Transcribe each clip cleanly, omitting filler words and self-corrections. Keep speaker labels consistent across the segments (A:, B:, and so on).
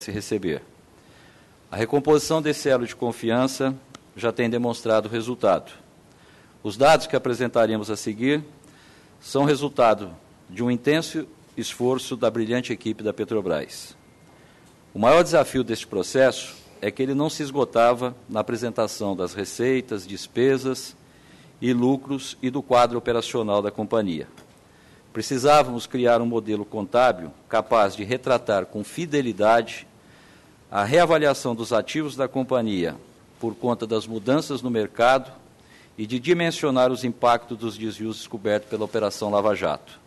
A: se receber. A recomposição desse elo de confiança já tem demonstrado resultado. Os dados que apresentaremos a seguir são resultado de um intenso esforço da brilhante equipe da Petrobras. O maior desafio deste processo é que ele não se esgotava na apresentação das receitas, despesas e lucros e do quadro operacional da companhia. Precisávamos criar um modelo contábil capaz de retratar com fidelidade a reavaliação dos ativos da companhia por conta das mudanças no mercado e de dimensionar os impactos dos desvios descobertos pela Operação Lava Jato.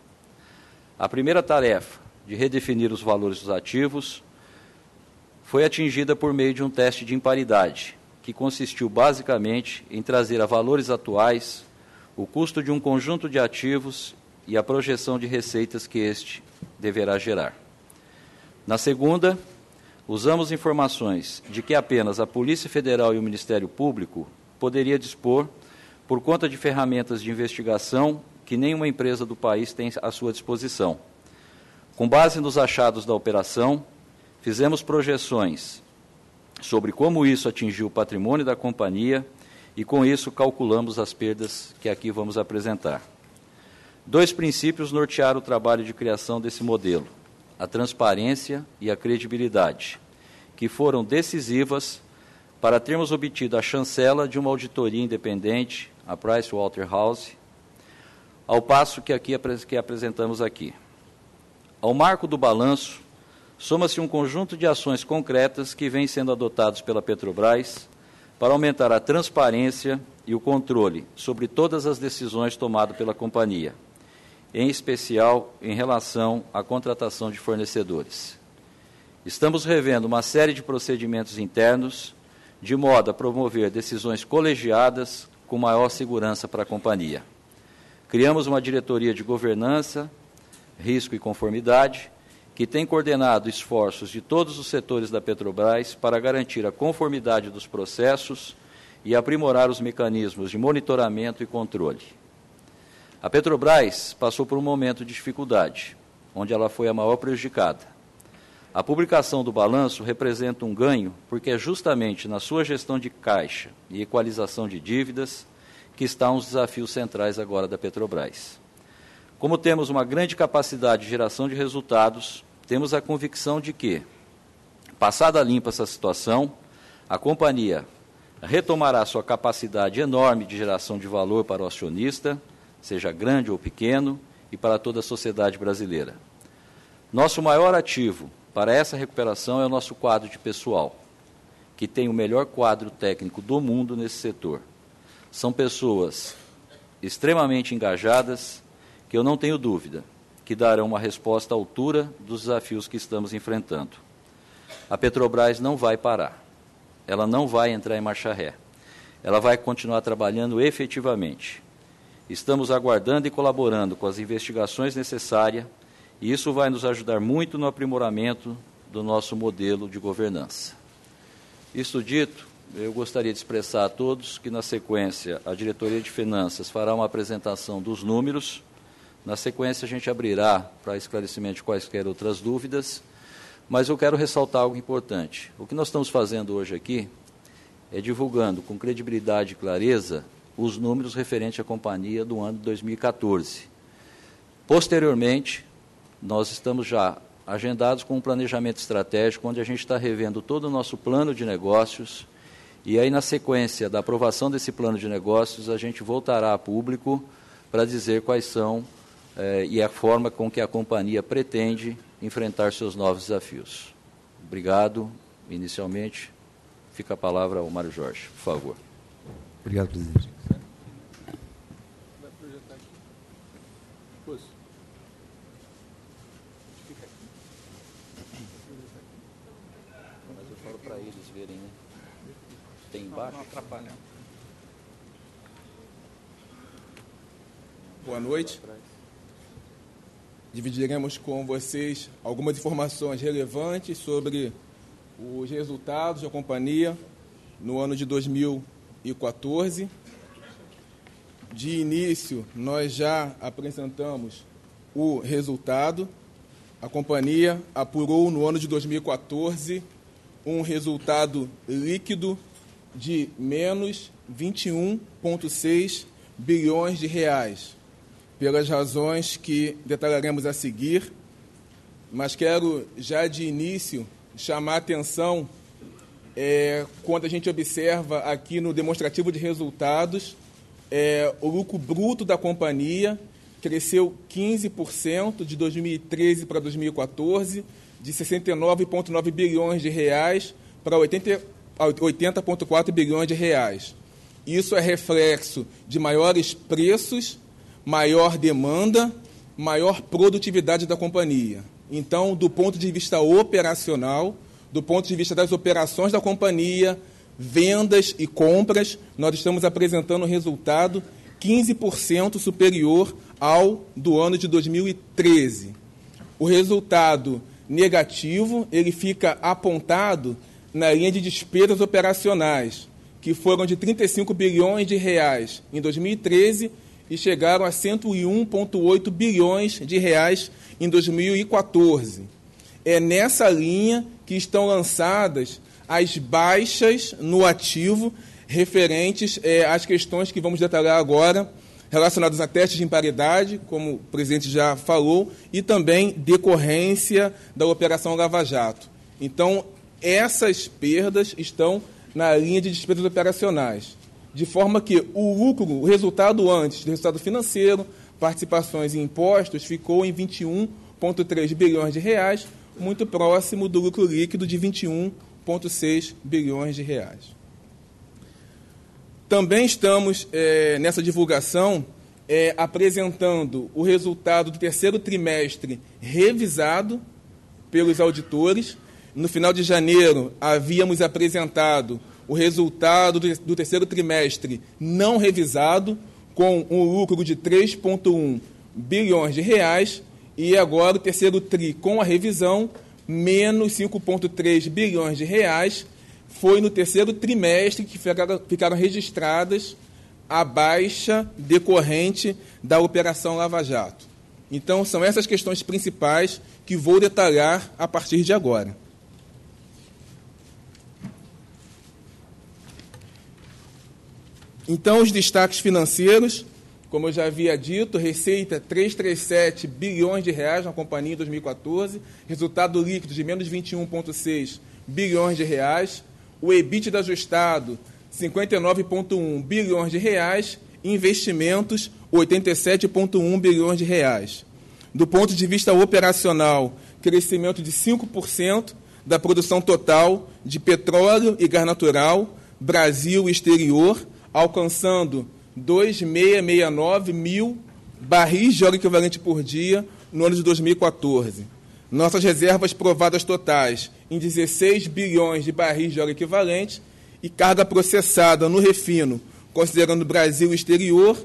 A: A primeira tarefa, de redefinir os valores dos ativos, foi atingida por meio de um teste de imparidade, que consistiu basicamente em trazer a valores atuais o custo de um conjunto de ativos e a projeção de receitas que este deverá gerar. Na segunda, usamos informações de que apenas a Polícia Federal e o Ministério Público poderia dispor por conta de ferramentas de investigação que nenhuma empresa do país tem à sua disposição. Com base nos achados da operação, fizemos projeções sobre como isso atingiu o patrimônio da companhia e, com isso, calculamos as perdas que aqui vamos apresentar. 2 princípios nortearam o trabalho de criação desse modelo: a transparência e a credibilidade, que foram decisivas para termos obtido a chancela de uma auditoria independente, a Pricewaterhouse, ao passo que apresentamos aqui. Ao marco do balanço, soma-se um conjunto de ações concretas que vêm sendo adotados pela Petrobras para aumentar a transparência e o controle sobre todas as decisões tomadas pela companhia, em especial em relação à contratação de fornecedores. Estamos revendo uma série de procedimentos internos, de modo a promover decisões colegiadas com maior segurança para a companhia. Criamos uma diretoria de governança, risco e conformidade, que tem coordenado esforços de todos os setores da Petrobras para garantir a conformidade dos processos e aprimorar os mecanismos de monitoramento e controle. A Petrobras passou por um momento de dificuldade, onde ela foi a maior prejudicada. A publicação do balanço representa um ganho, porque é justamente na sua gestão de caixa e equalização de dívidas que estão os desafios centrais agora da Petrobras. Como temos uma grande capacidade de geração de resultados, temos a convicção de que, passada limpa essa situação, a companhia retomará sua capacidade enorme de geração de valor para o acionista, seja grande ou pequeno, e para toda a sociedade brasileira. Nosso maior ativo para essa recuperação é o nosso quadro de pessoal, que tem o melhor quadro técnico do mundo nesse setor. São pessoas extremamente engajadas, que eu não tenho dúvida que darão uma resposta à altura dos desafios que estamos enfrentando. A Petrobras não vai parar, ela não vai entrar em marcha ré, ela vai continuar trabalhando efetivamente. Estamos aguardando e colaborando com as investigações necessárias, e isso vai nos ajudar muito no aprimoramento do nosso modelo de governança. Isso dito, eu gostaria de expressar a todos que, na sequência, a Diretoria de Finanças fará uma apresentação dos números. Na sequência, a gente abrirá para esclarecimento de quaisquer outras dúvidas, mas eu quero ressaltar algo importante. O que nós estamos fazendo hoje aqui é divulgando com credibilidade e clareza os números referentes à companhia do ano de 2014. Posteriormente, nós estamos já agendados com um planejamento estratégico, onde a gente está revendo todo o nosso plano de negócios, e aí, na sequência da aprovação desse plano de negócios, a gente voltará a público para dizer quais são e a forma com que a companhia pretende enfrentar seus novos desafios. Obrigado. Inicialmente, fica a palavra ao Mário Jorge, por favor.
B: Obrigado, presidente.
C: Vai projetar aqui. Posso? Fica aqui.
A: Mas eu falo para eles verem, né? Tem embaixo?
C: Não atrapalha.
D: Boa noite. Dividiremos com vocês algumas informações relevantes sobre os resultados da companhia no ano de 2014. De início, nós já apresentamos o resultado. a companhia apurou no ano de 2014 um resultado líquido de menos 21,6 bilhões de reais, pelas razões que detalharemos a seguir, mas quero já de início chamar a atenção quando a gente observa aqui no demonstrativo de resultados, o lucro bruto da companhia cresceu 15% de 2013 para 2014, de 69,9 bilhões de reais para 80,4 bilhões de reais. Isso é reflexo de maiores preços, maior demanda, maior produtividade da companhia. Então, do ponto de vista operacional, do ponto de vista das operações da companhia, vendas e compras, nós estamos apresentando um resultado 15% superior ao do ano de 2013. O resultado negativo, ele fica apontado na linha de despesas operacionais, que foram de 35 bilhões de reais em 2013 e chegaram a 101,8 bilhões de reais em 2014. É nessa linha que estão lançadas as baixas no ativo referentes às questões que vamos detalhar agora, relacionadas a testes de imparidade, como o presidente já falou, e também decorrência da Operação Lava Jato. Então, essas perdas estão na linha de despesas operacionais, de forma que o lucro, o resultado antes do resultado financeiro, participações e impostos, ficou em 21,3 bilhões de reais, muito próximo do lucro líquido de 21,6 bilhões de reais. Também estamos, nessa divulgação, apresentando o resultado do terceiro trimestre revisado pelos auditores. No final de janeiro, havíamos apresentado o resultado do terceiro trimestre não revisado, com um lucro de 3,1 bilhões de reais, e agora o terceiro TRI, com a revisão, menos 5,3 bilhões de reais. Foi no terceiro trimestre que ficaram registradas a baixa decorrente da Operação Lava Jato. Então, são essas questões principais que vou detalhar a partir de agora. Então, os destaques financeiros, como eu já havia dito, receita 337 bilhões de reais na companhia em 2014, resultado líquido de menos 21,6 bilhões de reais, o EBITDA ajustado 59,1 bilhões de reais, investimentos 87,1 bilhões de reais. Do ponto de vista operacional, crescimento de 5% da produção total de petróleo e gás natural, Brasil e exterior, alcançando 2.669 mil barris de óleo equivalente por dia no ano de 2014. Nossas reservas provadas totais em 16 bilhões de barris de óleo equivalente e carga processada no refino, considerando Brasil e exterior,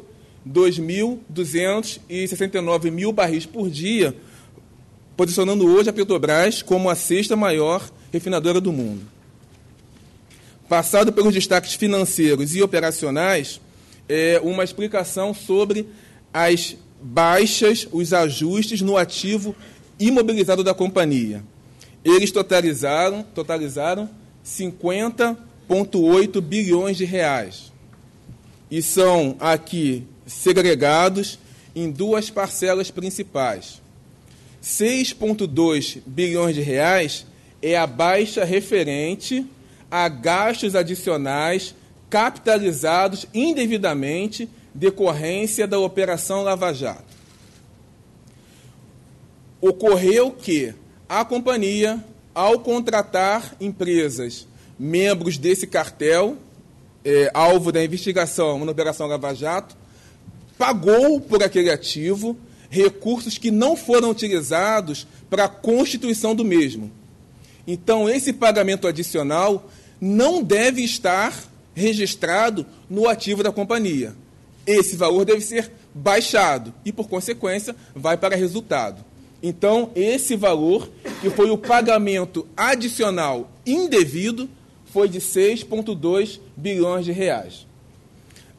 D: 2.269 mil barris por dia, posicionando hoje a Petrobras como a sexta maior refinadora do mundo. Passado pelos destaques financeiros e operacionais, uma explicação sobre as baixas, os ajustes no ativo imobilizado da companhia. Eles totalizaram 50,8 bilhões de reais. E são aqui segregados em duas parcelas principais. 6,2 bilhões de reais é a baixa referente a gastos adicionais capitalizados indevidamente decorrência da Operação Lava Jato. Ocorreu que a companhia, ao contratar empresas membros desse cartel, alvo da investigação na Operação Lava Jato, pagou por aquele ativo recursos que não foram utilizados para a constituição do mesmo. Então, esse pagamento adicional não deve estar registrado no ativo da companhia. Esse valor deve ser baixado e, por consequência, vai para resultado. Então, esse valor, que foi o pagamento adicional indevido, foi de 6,2 bilhões de reais.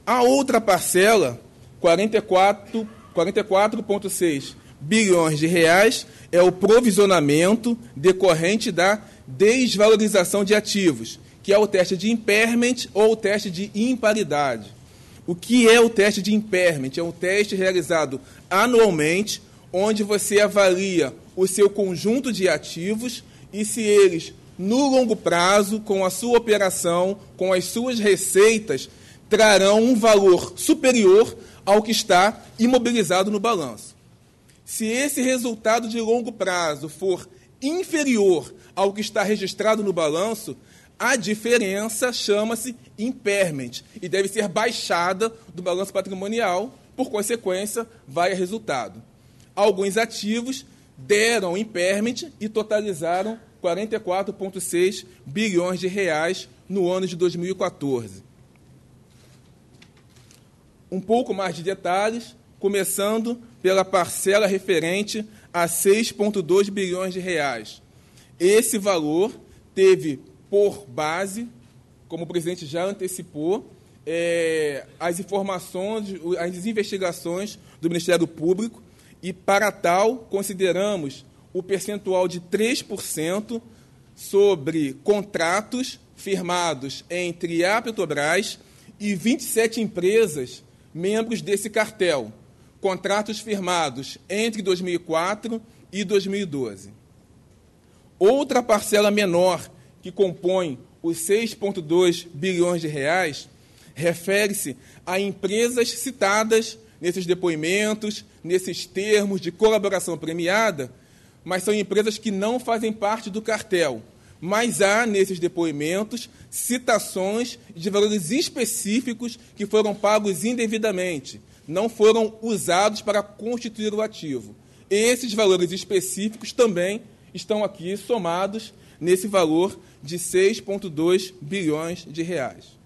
D: A outra parcela, 44,6 bilhões de reais é o provisionamento decorrente da desvalorização de ativos, que é o teste de impairment ou o teste de imparidade. O que é o teste de impairment? É um teste realizado anualmente, onde você avalia o seu conjunto de ativos e se eles, no longo prazo, com a sua operação, com as suas receitas, trarão um valor superior ao que está imobilizado no balanço. Se esse resultado de longo prazo for inferior ao que está registrado no balanço, a diferença chama-se impairment e deve ser baixada do balanço patrimonial, por consequência, vai a resultado. Alguns ativos deram impairment e totalizaram 44,6 bilhões de reais no ano de 2014. Um pouco mais de detalhes, começando pela parcela referente a 6,2 bilhões de reais. Esse valor teve por base, como o presidente já antecipou, as informações, as investigações do Ministério Público, e, para tal, consideramos o percentual de 3% sobre contratos firmados entre a Petrobras e 27 empresas membros desse cartel, contratos firmados entre 2004 e 2012. Outra parcela menor que compõe os 6,2 bilhões de reais refere-se a empresas citadas nesses depoimentos, nesses termos de colaboração premiada, mas são empresas que não fazem parte do cartel. Mas há, nesses depoimentos, citações de valores específicos que foram pagos indevidamente, não foram usados para constituir o ativo. Esses valores específicos também estão aqui somados nesse valor de 6,2 bilhões de reais.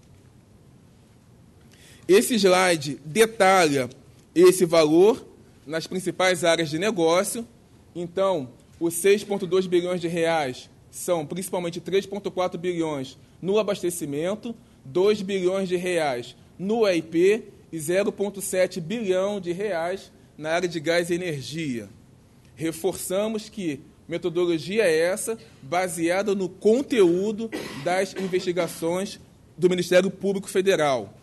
D: Esse slide detalha esse valor nas principais áreas de negócio. Então, os 6,2 bilhões de reais são principalmente 3,4 bilhões no abastecimento, 2 bilhões de reais no EIP e 0,7 bilhão de reais na área de gás e energia. Reforçamos que metodologia é essa, baseada no conteúdo das investigações do Ministério Público Federal.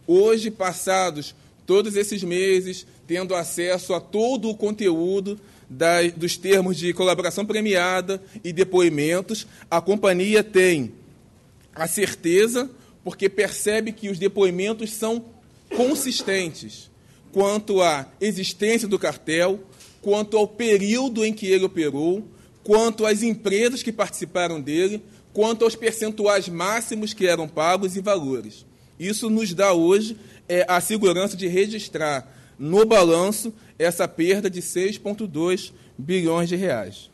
D: Hoje, passados todos esses meses, tendo acesso a todo o conteúdo dos termos de colaboração premiada e depoimentos, a companhia tem a certeza, porque percebe que os depoimentos são consistentes quanto à existência do cartel, quanto ao período em que ele operou, quanto às empresas que participaram dele, quanto aos percentuais máximos que eram pagos e valores. Isso nos dá hoje a segurança de registrar no balanço essa perda de 6,2 bilhões de reais.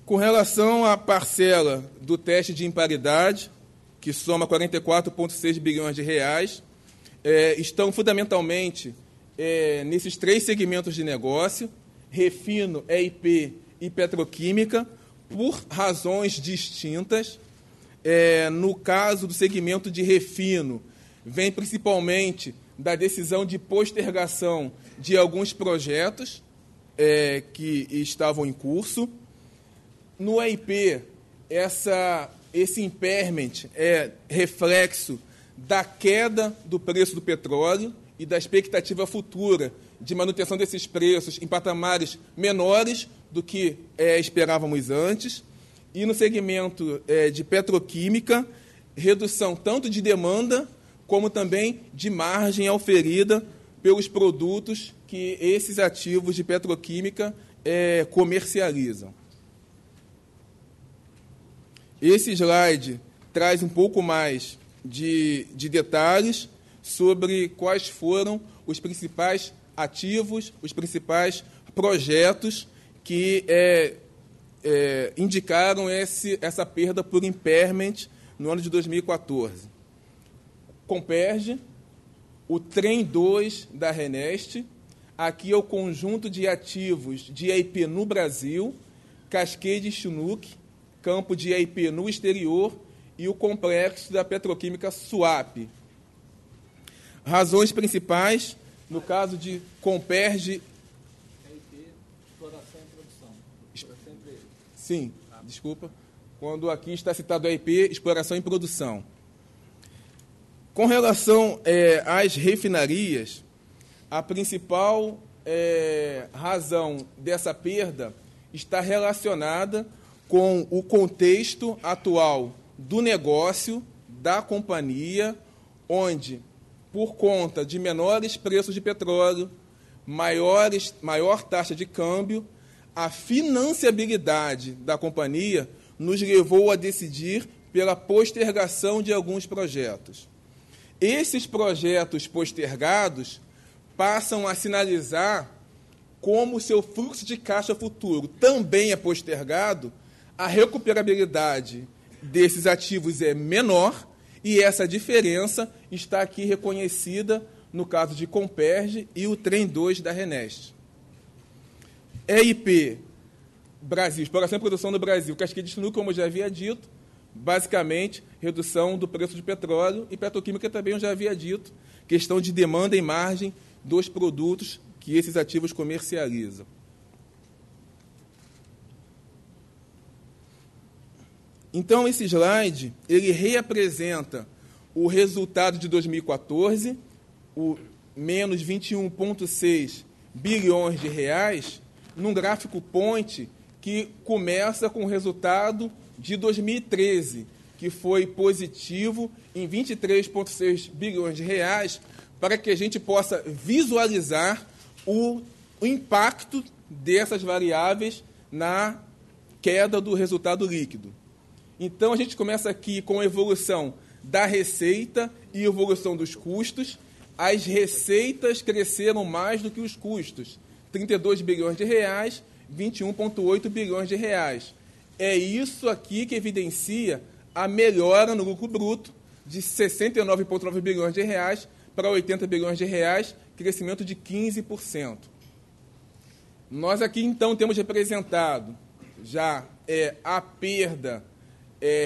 D: Com relação à parcela do teste de imparidade, que soma 44,6 bilhões de reais, estão fundamentalmente nesses três segmentos de negócio, refino, EIP e petroquímica, por razões distintas. No caso do segmento de refino, vem principalmente da decisão de postergação de alguns projetos que estavam em curso. No EIP, esse impairment é reflexo da queda do preço do petróleo e da expectativa futura de manutenção desses preços em patamares menores do que esperávamos antes. E no segmento de petroquímica, redução tanto de demanda como também de margem oferida pelos produtos que esses ativos de petroquímica comercializam. Esse slide traz um pouco mais de detalhes sobre quais foram os principais ativos, os principais projetos que indicaram essa perda por impairment no ano de 2014. Comperge, o Trem 2 da Reneste, aqui é o conjunto de ativos de EIP no Brasil, Cascade Chinook, campo de EIP no exterior, e o complexo da petroquímica Suape. Razões principais, no caso de Comperj...
C: Exploração e produção.
D: Sim, desculpa. Quando aqui está citado a IP, exploração e produção. Com relação às refinarias, a principal razão dessa perda está relacionada com o contexto atual do negócio da companhia, onde, por conta de menores preços de petróleo, maior taxa de câmbio, a financiabilidade da companhia nos levou a decidir pela postergação de alguns projetos. Esses projetos postergados passam a sinalizar como seu fluxo de caixa futuro também é postergado, a recuperabilidade desses ativos é menor e essa diferença está aqui reconhecida no caso de Comperj e o Trem 2 da RENEST. EIP Brasil, exploração e produção do Brasil, casqueira de sinuca, como eu já havia dito, basicamente redução do preço de petróleo, e petroquímica também eu já havia dito, questão de demanda e margem dos produtos que esses ativos comercializam. Então, esse slide, ele reapresenta o resultado de 2014, o menos 21,6 bilhões de reais, num gráfico point que começa com o resultado de 2013, que foi positivo em 23,6 bilhões de reais, para que a gente possa visualizar o impacto dessas variáveis na queda do resultado líquido. Então, a gente começa aqui com a evolução da receita e evolução dos custos. As receitas cresceram mais do que os custos, 32 bilhões de reais, 21,8 bilhões de reais. É isso aqui que evidencia a melhora no lucro bruto de 69,9 bilhões de reais para 80 bilhões de reais, crescimento de 15%. Nós aqui, então, temos representado já a perda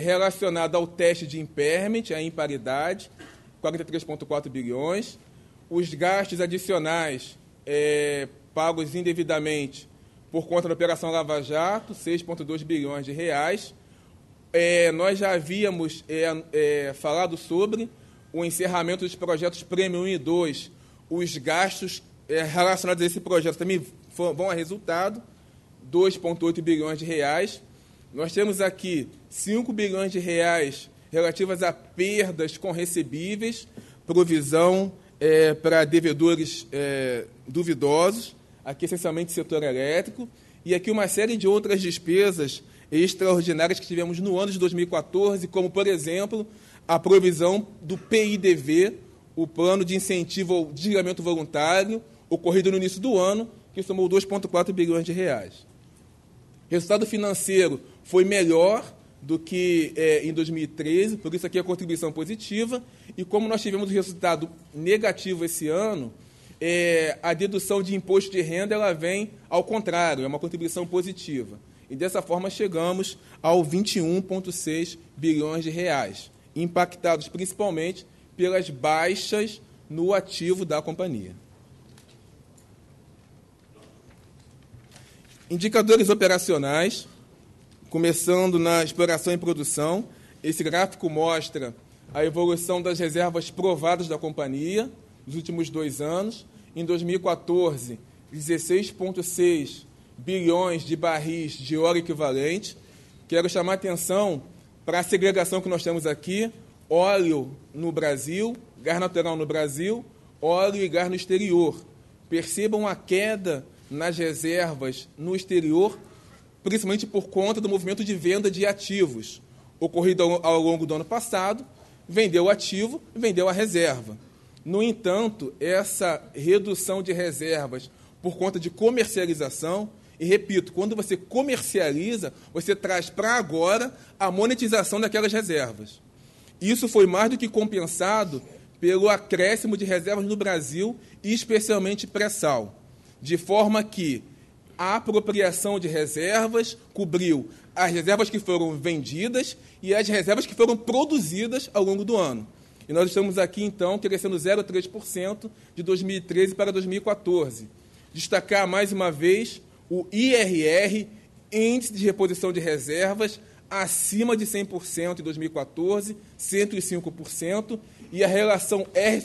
D: relacionada ao teste de impairment, a imparidade, 43,4 bilhões, os gastos adicionais pagos indevidamente por conta da Operação Lava Jato, 6,2 bilhões de reais. Nós já havíamos falado sobre o encerramento dos projetos Prêmio 1 e 2. Os gastos relacionados a esse projeto também vão a resultado, 2,8 bilhões de reais. Nós temos aqui 5 bilhões de reais relativas a perdas com recebíveis, provisão para devedores duvidosos, aqui essencialmente setor elétrico, e aqui uma série de outras despesas extraordinárias que tivemos no ano de 2014, como, por exemplo, a provisão do PIDV, o Plano de Incentivo ao Desligamento Voluntário, ocorrido no início do ano, que somou 2,4 bilhões de reais. Resultado financeiro foi melhor do que em 2013, por isso aqui a contribuição positiva, e como nós tivemos um resultado negativo esse ano, a dedução de imposto de renda ela vem ao contrário, é uma contribuição positiva. E dessa forma chegamos ao 21,6 bilhões de reais, impactados principalmente pelas baixas no ativo da companhia. Indicadores operacionais, começando na exploração e produção. Esse gráfico mostra a evolução das reservas provadas da companhia nos últimos 2 anos. Em 2014, 16,6 bilhões de barris de óleo equivalente. Quero chamar a atenção para a segregação que nós temos aqui: óleo no Brasil, gás natural no Brasil, óleo e gás no exterior. Percebam a queda nas reservas no exterior, principalmente por conta do movimento de venda de ativos ocorrido ao longo do ano passado. Vendeu o ativo, vendeu a reserva. No entanto, essa redução de reservas por conta de comercialização, e repito, quando você comercializa, você traz para agora a monetização daquelas reservas. Isso foi mais do que compensado pelo acréscimo de reservas no Brasil, e especialmente pré-sal, de forma que a apropriação de reservas cobriu as reservas que foram vendidas e as reservas que foram produzidas ao longo do ano. E nós estamos aqui, então, crescendo 0,3% de 2013 para 2014. Destacar, mais uma vez, o IRR, Índice de Reposição de Reservas, acima de 100% em 2014, 105%, e a relação R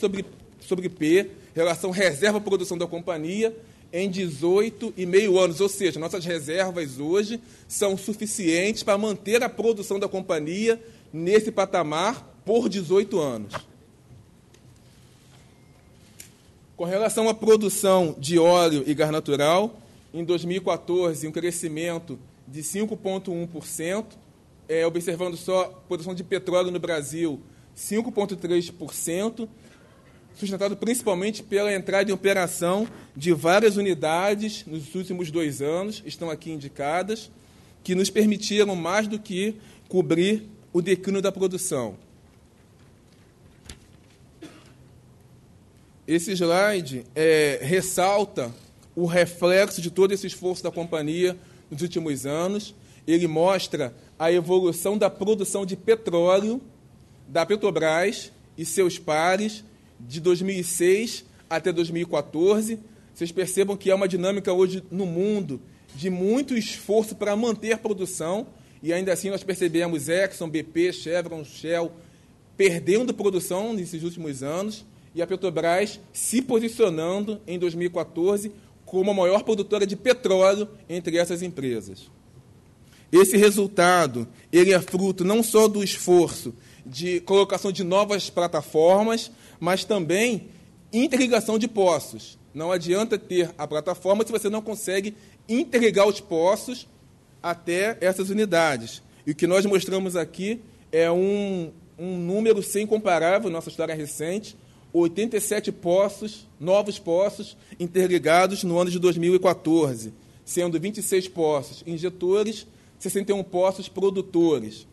D: sobre P, relação reserva-produção da companhia, em 18,5 anos. Ou seja, nossas reservas hoje são suficientes para manter a produção da companhia nesse patamar por 18 anos. Com relação à produção de óleo e gás natural, em 2014, um crescimento de 5,1%, observando só a produção de petróleo no Brasil, 5,3%, sustentado principalmente pela entrada em operação de várias unidades nos últimos 2 anos, estão aqui indicadas, que nos permitiram mais do que cobrir o declínio da produção. Esse slide ressalta o reflexo de todo esse esforço da companhia nos últimos anos. Ele mostra a evolução da produção de petróleo da Petrobras e seus pares de 2006 até 2014. Vocês percebam que há uma dinâmica hoje no mundo de muito esforço para manter a produção, e ainda assim nós percebemos Exxon, BP, Chevron, Shell perdendo produção nesses últimos anos, e a Petrobras se posicionando em 2014 como a maior produtora de petróleo entre essas empresas. Esse resultado ele é fruto não só do esforço de colocação de novas plataformas, mas também interligação de poços. Não adianta ter a plataforma se você não consegue interligar os poços até essas unidades. E o que nós mostramos aqui é um número sem comparável, nossa história recente, 87 poços, novos poços interligados no ano de 2014, sendo 26 poços injetores, 61 poços produtores.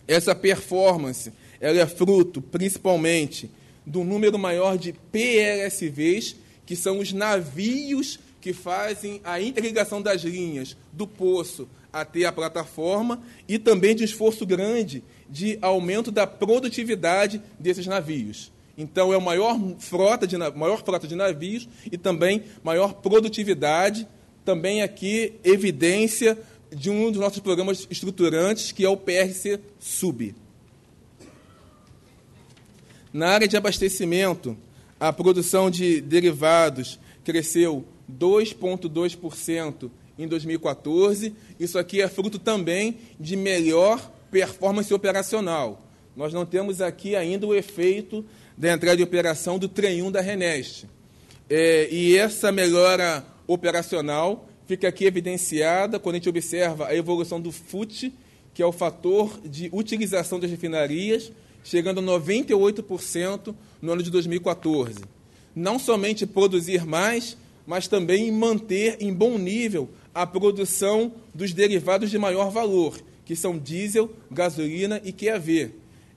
D: Essa performance ela é fruto, principalmente, do número maior de PLSVs, que são os navios que fazem a interligação das linhas do poço até a plataforma, e também de um esforço grande de aumento da produtividade desses navios. Então, é a maior frota de navios e também maior produtividade. Também aqui, evidência de um dos nossos programas estruturantes, que é o PRC Sub. Na área de abastecimento, a produção de derivados cresceu 2,2% em 2014. Isso aqui é fruto também de melhor performance operacional. Nós não temos aqui ainda o efeito da entrada em operação do Trem 1 da RENEST. E essa melhora operacional fica aqui evidenciada quando a gente observa a evolução do FUT, que é o fator de utilização das refinarias, chegando a 98% no ano de 2014. Não somente produzir mais, mas também manter em bom nível a produção dos derivados de maior valor, que são diesel, gasolina e QAV.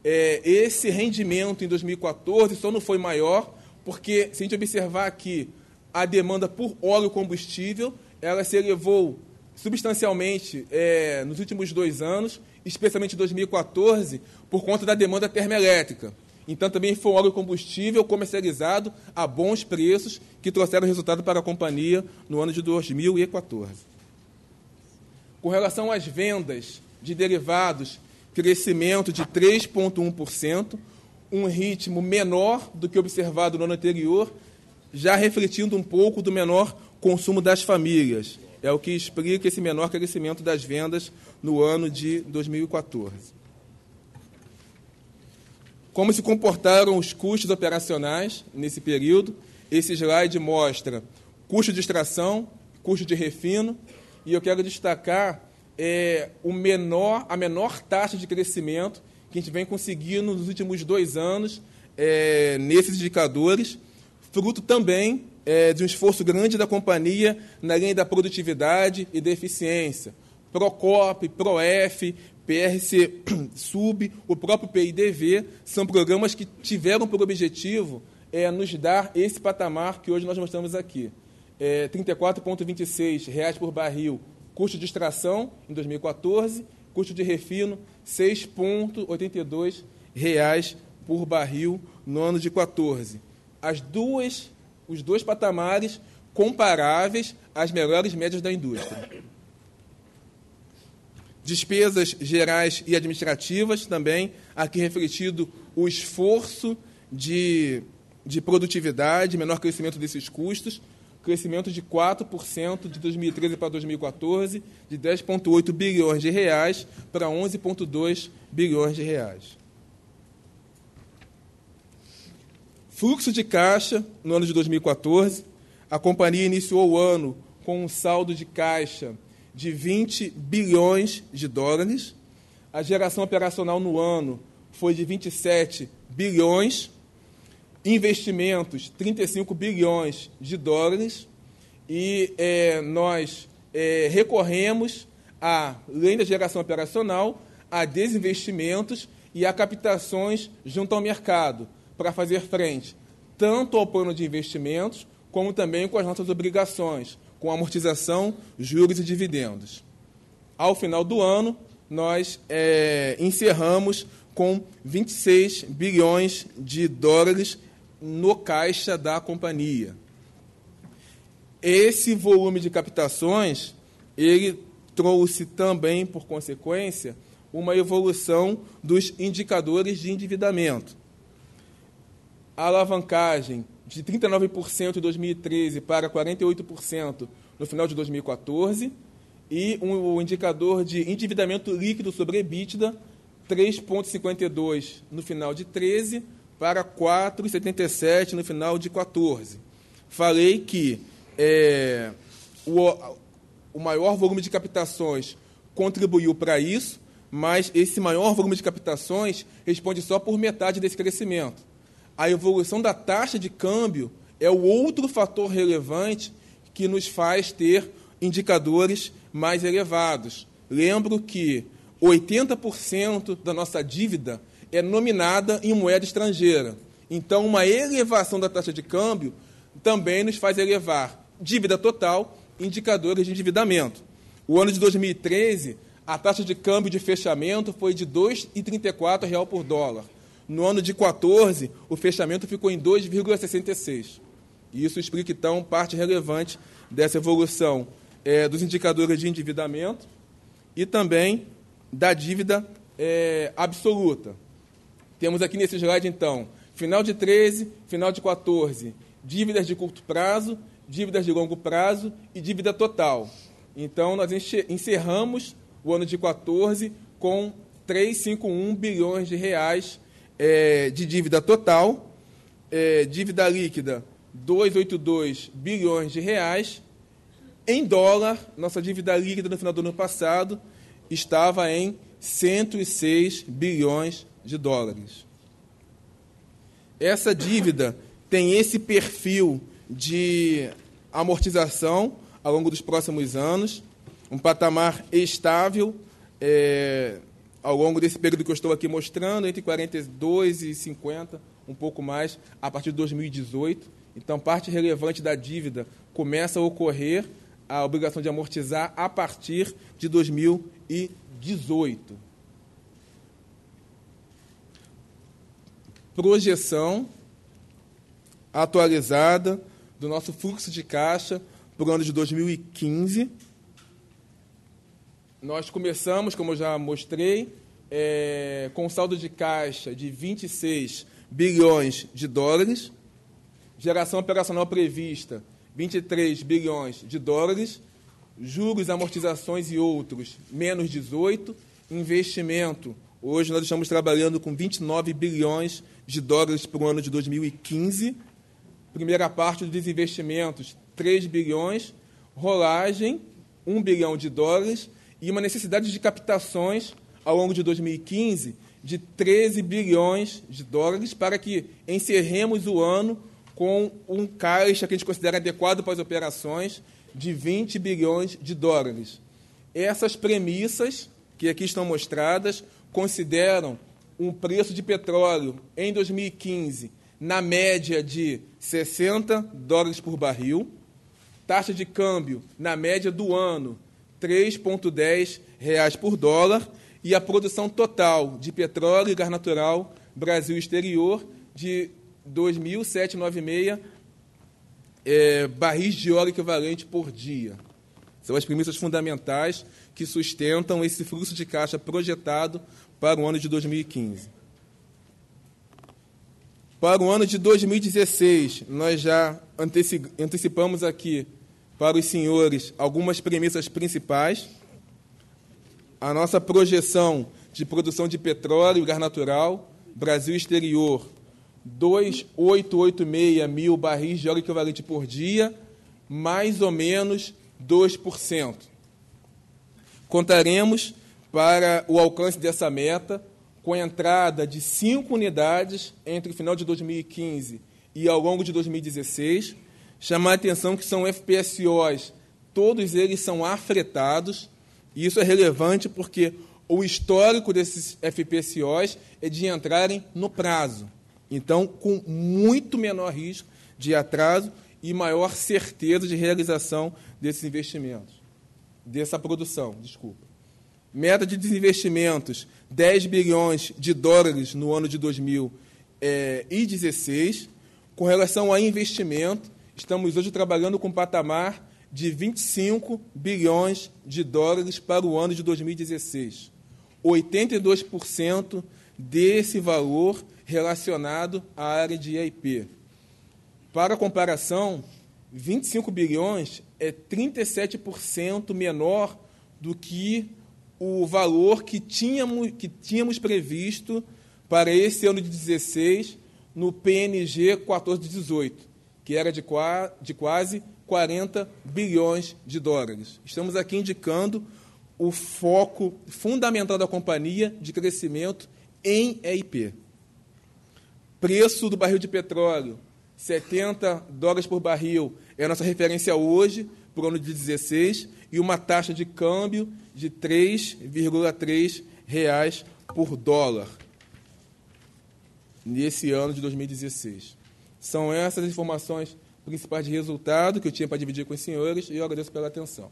D: Esse rendimento em 2014 só não foi maior porque, se a gente observar aqui, a demanda por óleo combustível, ela se elevou substancialmente nos últimos 2 anos, especialmente em 2014, por conta da demanda termoelétrica. Então, também foi um óleo combustível comercializado a bons preços, que trouxeram resultado para a companhia no ano de 2014. Com relação às vendas de derivados, crescimento de 3,1%, um ritmo menor do que observado no ano anterior, já refletindo um pouco do menor consumo das famílias. É o que explica esse menor crescimento das vendas no ano de 2014. Como se comportaram os custos operacionais nesse período? Esse slide mostra custo de extração, custo de refino, e eu quero destacar a menor taxa de crescimento que a gente vem conseguindo nos últimos 2 anos nesses indicadores, fruto também de um esforço grande da companhia na linha da produtividade e da eficiência. Procop, Prof, PRC Sub, o próprio PIDV, são programas que tiveram por objetivo nos dar esse patamar que hoje nós mostramos aqui. R$ 34,26 por barril, custo de extração em 2014, custo de refino R$ 6,82 por barril no ano de 14. Os dois patamares comparáveis às melhores médias da indústria. Despesas gerais e administrativas também, aqui refletido o esforço de produtividade, menor crescimento desses custos, crescimento de 4% de 2013 para 2014, de 10,8 bilhões de reais para 11,2 bilhões de reais. Fluxo de caixa no ano de 2014, a companhia iniciou o ano com um saldo de caixa de 20 bilhões de dólares. A geração operacional no ano foi de 27 bilhões, investimentos 35 bilhões de dólares, e nós recorremos, além da geração operacional, a desinvestimentos e a captações junto ao mercado, para fazer frente tanto ao plano de investimentos, como também com as nossas obrigações, com amortização, juros e dividendos. Ao final do ano, nós encerramos com 26 bilhões de dólares no caixa da companhia. Esse volume de captações, ele trouxe também, por consequência, uma evolução dos indicadores de endividamento. A alavancagem de 39% em 2013 para 48% no final de 2014, e o indicador de endividamento líquido sobre EBITDA, 3,52 no final de 13 para 4,77 no final de 14. Falei que o maior volume de captações contribuiu para isso, mas esse maior volume de captações responde só por metade desse crescimento. A evolução da taxa de câmbio é o outro fator relevante que nos faz ter indicadores mais elevados. Lembro que 80% da nossa dívida é nominada em moeda estrangeira. Então, uma elevação da taxa de câmbio também nos faz elevar dívida total, indicadores de endividamento. O ano de 2013, a taxa de câmbio de fechamento foi de R$ 2,34 por dólar. No ano de 14, o fechamento ficou em 2,66. E isso explica, então, parte relevante dessa evolução dos indicadores de endividamento e também da dívida absoluta. Temos aqui nesse slide, então, final de 13, final de 14, dívidas de curto prazo, dívidas de longo prazo e dívida total. Então, nós encerramos o ano de 14 com 3,51 bilhões de reais de dívida total, dívida líquida 2,82 bilhões de reais. Em dólar, nossa dívida líquida no final do ano passado estava em 106 bilhões de dólares. Essa dívida tem esse perfil de amortização ao longo dos próximos anos, um patamar estável ao longo desse período que eu estou aqui mostrando, entre 42 e 50, um pouco mais, a partir de 2018. Então, parte relevante da dívida começa a ocorrer, a obrigação de amortizar, a partir de 2018. Projeção atualizada do nosso fluxo de caixa para o ano de 2015. Nós começamos, como eu já mostrei, com um saldo de caixa de 26 bilhões de dólares, geração operacional prevista 23 bilhões de dólares, juros, amortizações e outros, menos 18, investimento, hoje nós estamos trabalhando com 29 bilhões de dólares para o ano de 2015, primeira parte dos investimentos, 3 bilhões, rolagem, 1 bilhão de dólares, e uma necessidade de captações ao longo de 2015 de 13 bilhões de dólares para que encerremos o ano com um caixa que a gente considera adequado para as operações de 20 bilhões de dólares. Essas premissas, que aqui estão mostradas, consideram um preço de petróleo em 2015 na média de 60 dólares por barril, taxa de câmbio na média do ano, R$ 3,10 por dólar, e a produção total de petróleo e gás natural Brasil Exterior, de 2.796 barris de óleo equivalente por dia. São as premissas fundamentais que sustentam esse fluxo de caixa projetado para o ano de 2015. Para o ano de 2016, nós já antecipamos aqui para os senhores algumas premissas principais. A nossa projeção de produção de petróleo e gás natural, Brasil Exterior, 2.886 mil barris de óleo equivalente por dia, mais ou menos 2%. Contaremos para o alcance dessa meta com a entrada de 5 unidades entre o final de 2015 e ao longo de 2016. Chamar a atenção que são FPSOs, todos eles são afretados, e isso é relevante porque o histórico desses FPSOs é de entrarem no prazo. Então, com muito menor risco de atraso e maior certeza de realização desses investimentos, dessa produção, desculpa. Meta de desinvestimentos, 10 bilhões de dólares no ano de 2016. Com relação a investimento, estamos hoje trabalhando com um patamar de 25 bilhões de dólares para o ano de 2016. 82% desse valor relacionado à área de EIP. Para comparação, 25 bilhões é 37% menor do que o valor que tínhamos previsto para esse ano de 2016 no PNG 1418, que era de quase 40 bilhões de dólares. Estamos aqui indicando o foco fundamental da companhia de crescimento em EIP. Preço do barril de petróleo, $70 por barril, é a nossa referência hoje, para o ano de 2016, e uma taxa de câmbio de R$ 3,3 por dólar nesse ano de 2016. São essas as informações principais de resultado que eu tinha para dividir com os senhores, e eu agradeço pela atenção.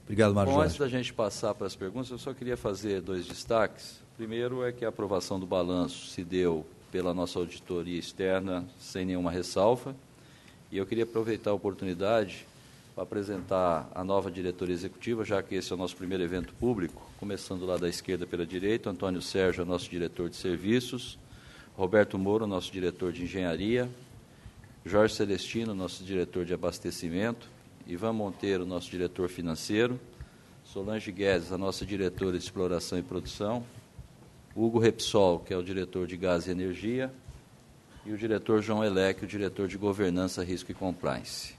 B: Obrigado, Mário
A: Bom,
B: Jorge.
A: antes da gente passar para as perguntas, eu só queria fazer 2 destaques. Primeiro é que a aprovação do balanço se deu pela nossa auditoria externa sem nenhuma ressalva, e eu queria aproveitar a oportunidade para apresentar a nova diretoria executiva, já que esse é o nosso primeiro evento público, começando lá da esquerda pela direita. Antônio Sérgio é nosso diretor de serviços, Roberto Moura, nosso diretor de engenharia, Jorge Celestino, nosso diretor de abastecimento, Ivan Monteiro, nosso diretor financeiro, Solange Guedes, a nossa diretora de exploração e produção, Hugo Repsol, que é o diretor de gás e energia, e o diretor João Elec, o diretor de governança, risco e compliance.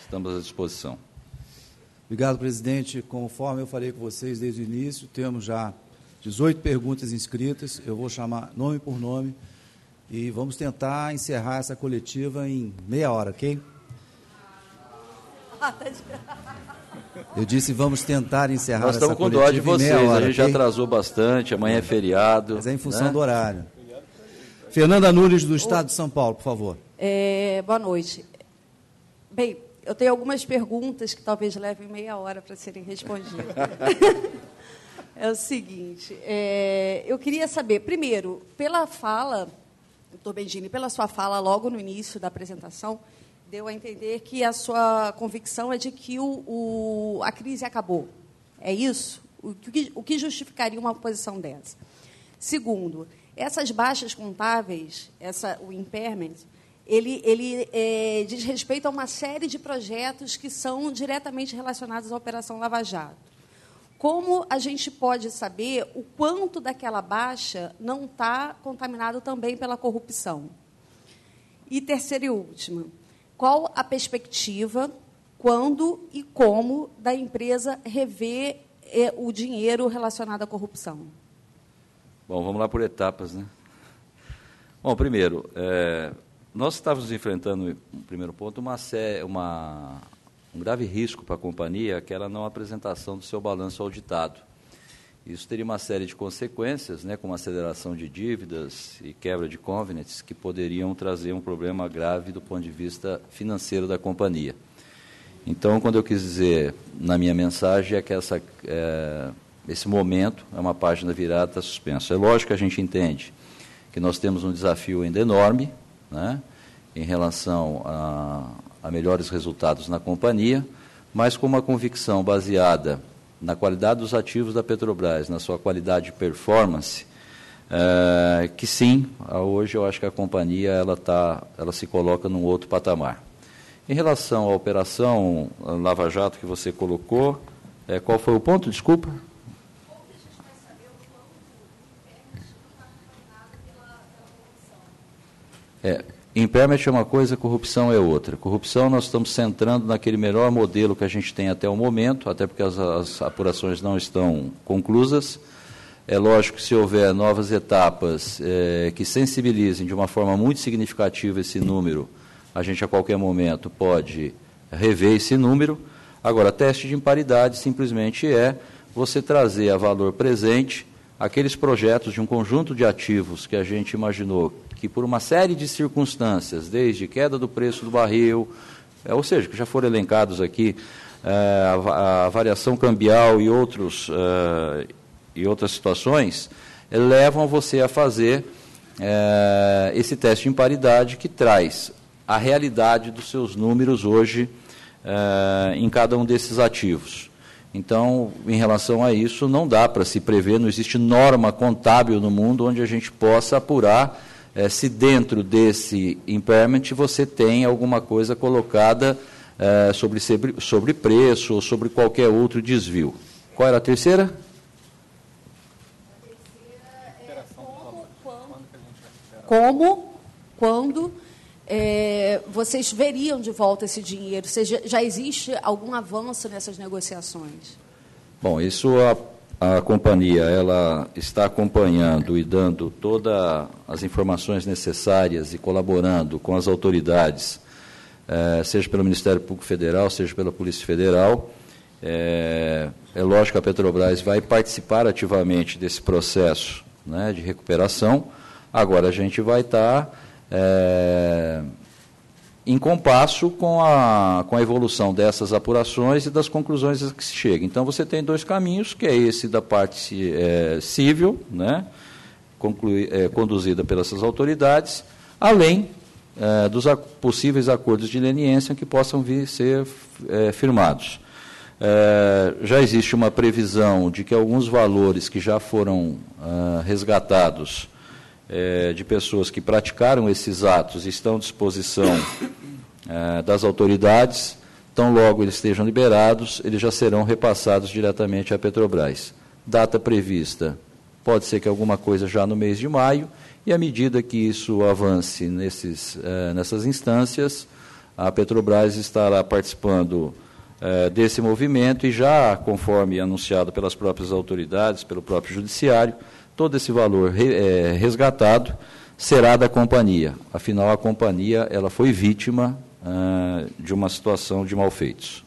A: Estamos à disposição.
B: Obrigado, presidente. Conforme eu falei com vocês desde o início, temos já 18 perguntas inscritas. Eu vou chamar nome por nome e vamos tentar encerrar essa coletiva em meia hora, ok? Eu disse vamos tentar encerrar essa coletiva. Nós estamos com dó de vocês, a gente já atrasou bastante, amanhã é feriado. Mas é em função do horário. Fernanda Nunes, do Estado de São Paulo, por favor.
E: Boa noite. Bem, eu tenho algumas perguntas que talvez levem meia hora para serem respondidas. É o seguinte, eu queria saber, primeiro, pela fala, doutor Bengini, pela sua fala logo no início da apresentação, deu a entender que a sua convicção é de que a crise acabou. É isso? O que justificaria uma posição dessa? Segundo, essas baixas contábeis, o impairment, ele diz respeito a uma série de projetos que são diretamente relacionados à Operação Lava Jato. Como a gente pode saber o quanto daquela baixa não está contaminado também pela corrupção? E terceiro e último, qual a perspectiva, quando e como da empresa rever o dinheiro relacionado à corrupção?
A: Bom, vamos lá por etapas, né? Bom, primeiro, nós estávamos enfrentando, no primeiro ponto, um grave risco para a companhia, que era a não apresentação do seu balanço auditado. Isso teria uma série de consequências, né, como aceleração de dívidas e quebra de covenants, que poderiam trazer um problema grave do ponto de vista financeiro da companhia. Então, quando eu quis dizer na minha mensagem é que esse momento é uma página virada, está suspenso. É lógico que a gente entende que nós temos um desafio ainda enorme, né, em relação a melhores resultados na companhia, mas com uma convicção baseada na qualidade dos ativos da Petrobras, na sua qualidade de performance, que sim, hoje eu acho que a companhia ela se coloca num outro patamar. Em relação à operação Lava Jato que você colocou, qual foi o ponto? Desculpa. Impairment é uma coisa, corrupção é outra. Corrupção, nós estamos centrando naquele melhor modelo que a gente tem até o momento, até porque as apurações não estão conclusas. É lógico que se houver novas etapas que sensibilizem de uma forma muito significativa esse número, a gente a qualquer momento pode rever esse número. Agora, teste de imparidade simplesmente é você trazer a valor presente aqueles projetos de um conjunto de ativos que a gente imaginou que por uma série de circunstâncias, desde queda do preço do barril, ou seja, que já foram elencados aqui, a variação cambial e outras situações, levam você a fazer esse teste de imparidade que traz a realidade dos seus números hoje em cada um desses ativos. Então, em relação a isso, não dá para se prever, não existe norma contábil no mundo onde a gente possa apurar se dentro desse impairment você tem alguma coisa colocada sobre preço ou sobre qualquer outro desvio. Qual era a terceira?
E: Quando vocês veriam de volta esse dinheiro? Já existe algum avanço nessas negociações?
A: Bom, isso a companhia ela está acompanhando e dando todas as informações necessárias e colaborando com as autoridades, seja pelo Ministério Público Federal, seja pela Polícia Federal. É lógico que a Petrobras vai participar ativamente desse processo, né, de recuperação. Agora, a gente vai estar em compasso com a evolução dessas apurações e das conclusões a que se chega. Então, você tem dois caminhos, que é esse da parte civil, né, conduzida pelas autoridades, além dos possíveis acordos de leniência que possam vir a ser firmados. Já existe uma previsão de que alguns valores que já foram resgatados de pessoas que praticaram esses atos estão à disposição das autoridades, tão logo eles estejam liberados, eles já serão repassados diretamente à Petrobras. Data prevista, pode ser que alguma coisa já no mês de maio, e à medida que isso avance nessas instâncias, a Petrobras estará participando desse movimento e já, conforme anunciado pelas próprias autoridades, pelo próprio Judiciário, todo esse valor resgatado será da companhia. Afinal, a companhia ela foi vítima de uma situação de malfeitos.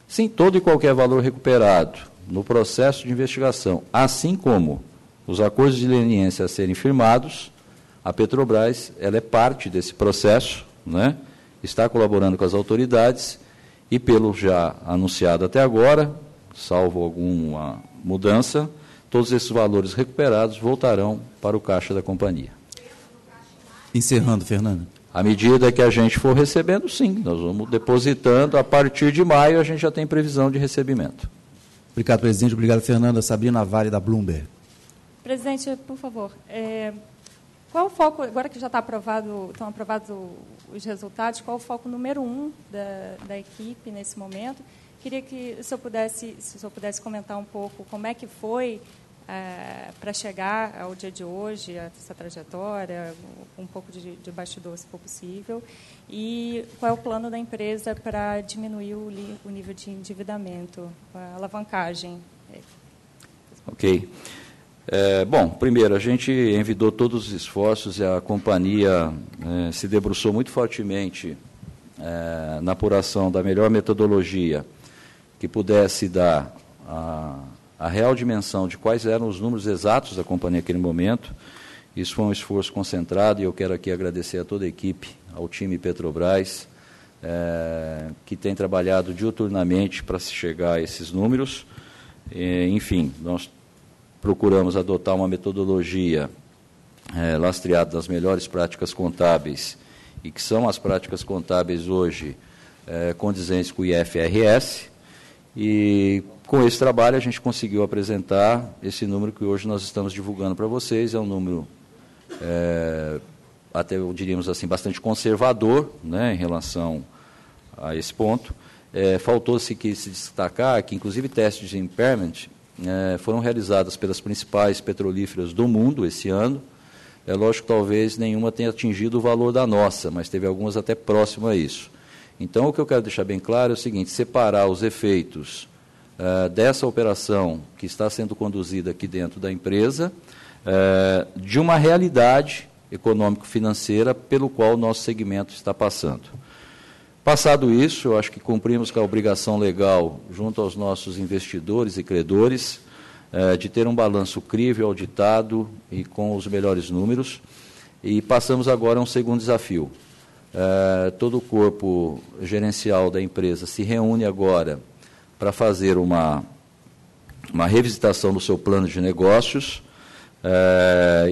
A: Sim, todo e qualquer valor recuperado no processo de investigação, assim como os acordos de leniência a serem firmados, a Petrobras ela é parte desse processo, né? Está colaborando com as autoridades e, pelo já anunciado até agora, salvo alguma mudança, todos esses valores recuperados voltarão para o caixa da companhia.
B: Encerrando, Fernando.
A: À medida que a gente for recebendo, sim, nós vamos depositando. A partir de maio, a gente já tem previsão de recebimento.
B: Obrigado, presidente. Obrigado, Fernanda. Sabrina Vale, da Bloomberg.
F: Presidente, por favor, qual o foco, agora que já estão aprovados os resultados, qual o foco número 1 da equipe nesse momento? Queria que o senhor pudesse comentar um pouco como é que foi para chegar ao dia de hoje, essa trajetória, um pouco de bastidor, se for possível, e qual é o plano da empresa para diminuir o nível de endividamento, a alavancagem.
A: Ok. Bom, primeiro, a gente envidou todos os esforços e a companhia se debruçou muito fortemente na apuração da melhor metodologia que pudesse dar a real dimensão de quais eram os números exatos da companhia naquele momento. Isso foi um esforço concentrado e eu quero aqui agradecer a toda a equipe, ao time Petrobras, que tem trabalhado diuturnamente para se chegar a esses números. Enfim, nós procuramos adotar uma metodologia lastreada das melhores práticas contábeis, e que são as práticas contábeis hoje condizentes com o IFRS, e com esse trabalho a gente conseguiu apresentar esse número que hoje nós estamos divulgando para vocês. É um número, até diríamos assim, bastante conservador, né, em relação a esse ponto. Faltou-se que se destacar que, inclusive, testes de impairment foram realizados pelas principais petrolíferas do mundo esse ano. É lógico que talvez nenhuma tenha atingido o valor da nossa, mas teve algumas até próximo a isso. Então, o que eu quero deixar bem claro é o seguinte: separar os efeitos dessa operação que está sendo conduzida aqui dentro da empresa de uma realidade econômico-financeira pelo qual o nosso segmento está passando. Passado isso, eu acho que cumprimos com a obrigação legal junto aos nossos investidores e credores de ter um balanço crível, auditado e com os melhores números. E passamos agora a um segundo desafio. Todo o corpo gerencial da empresa se reúne agora para fazer uma revisitação do seu plano de negócios,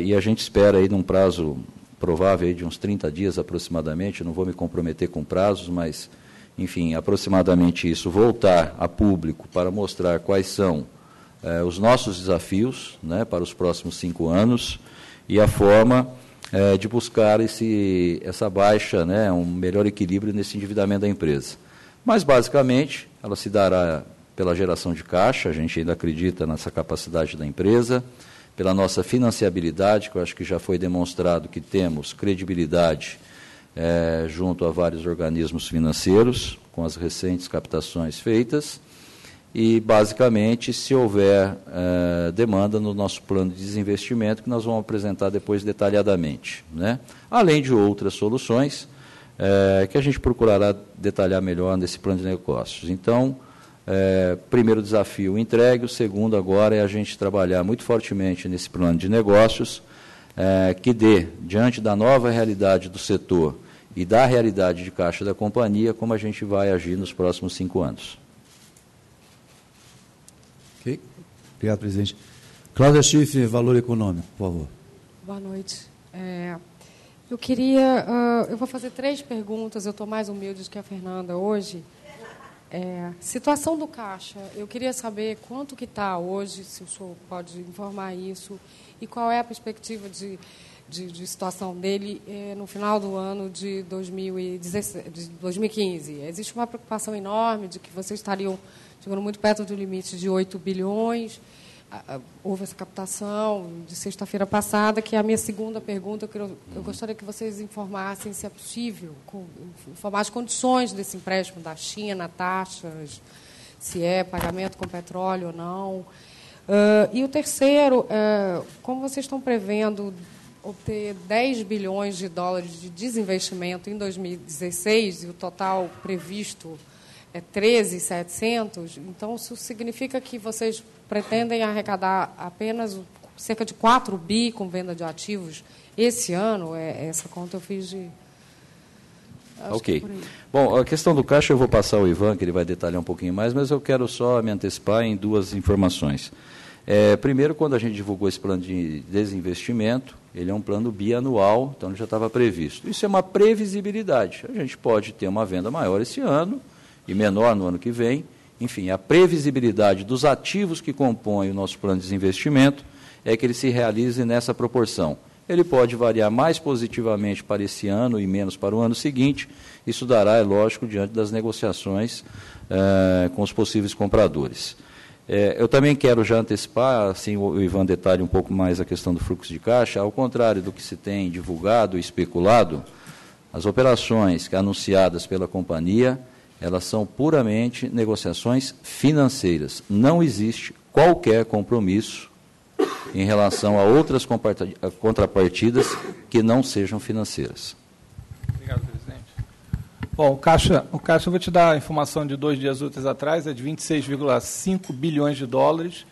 A: e a gente espera aí num prazo provável aí de uns 30 dias aproximadamente, não vou me comprometer com prazos, mas, enfim, aproximadamente isso, voltar a público para mostrar quais são os nossos desafios, né, para os próximos 5 anos, e a forma de buscar essa baixa, né, um melhor equilíbrio nesse endividamento da empresa. Mas, basicamente, ela se dará pela geração de caixa, a gente ainda acredita nessa capacidade da empresa, pela nossa financiabilidade, que eu acho que já foi demonstrado que temos credibilidade junto a vários organismos financeiros, com as recentes captações feitas, e, basicamente, se houver demanda no nosso plano de desinvestimento, que nós vamos apresentar depois detalhadamente, né? Além de outras soluções que a gente procurará detalhar melhor nesse plano de negócios. Então, primeiro desafio entregue, o segundo agora é a gente trabalhar muito fortemente nesse plano de negócios, que dê, diante da nova realidade do setor e da realidade de caixa da companhia, como a gente vai agir nos próximos 5 anos.
B: Ok. Obrigado, presidente. Cláudia Schiffer, Valor Econômico, por favor.
G: Boa noite. Eu vou fazer 3 perguntas, eu estou mais humilde do que a Fernanda hoje. Situação do caixa, eu queria saber quanto que está hoje, se o senhor pode informar isso, e qual é a perspectiva de situação dele no final do ano de 2015. Existe uma preocupação enorme de que vocês estariam chegando muito perto do limite de 8 bilhões, houve essa captação de sexta-feira passada, que é a minha segunda pergunta. Eu gostaria que vocês informassem, se é possível, informar as condições desse empréstimo da China, taxas, se é pagamento com petróleo ou não. E o terceiro, como vocês estão prevendo obter 10 bilhões de dólares de desinvestimento em 2016, e o total previsto é 13.700, então isso significa que vocês pretendem arrecadar apenas cerca de 4 bi com venda de ativos esse ano? Essa conta eu fiz de...
A: Ok. Bom, a questão do caixa eu vou passar ao Ivan, que ele vai detalhar um pouquinho mais, mas eu quero só me antecipar em 2 informações. Primeiro, quando a gente divulgou esse plano de desinvestimento, ele é um plano bianual, então ele já estava previsto. Isso é uma previsibilidade. A gente pode ter uma venda maior esse ano e menor no ano que vem. Enfim, a previsibilidade dos ativos que compõem o nosso plano de desinvestimento é que ele se realize nessa proporção. Ele pode variar mais positivamente para esse ano e menos para o ano seguinte. Isso dará, é lógico, diante das negociações com os possíveis compradores. Eu também quero já antecipar, assim o Ivan detalhe um pouco mais a questão do fluxo de caixa. Ao contrário do que se tem divulgado e especulado, as operações anunciadas pela companhia, elas são puramente negociações financeiras. Não existe qualquer compromisso em relação a outras contrapartidas que não sejam financeiras.
C: Obrigado, presidente. Bom, o caixa, eu vou te dar a informação de 2 dias úteis atrás, é de 26,5 bilhões de dólares.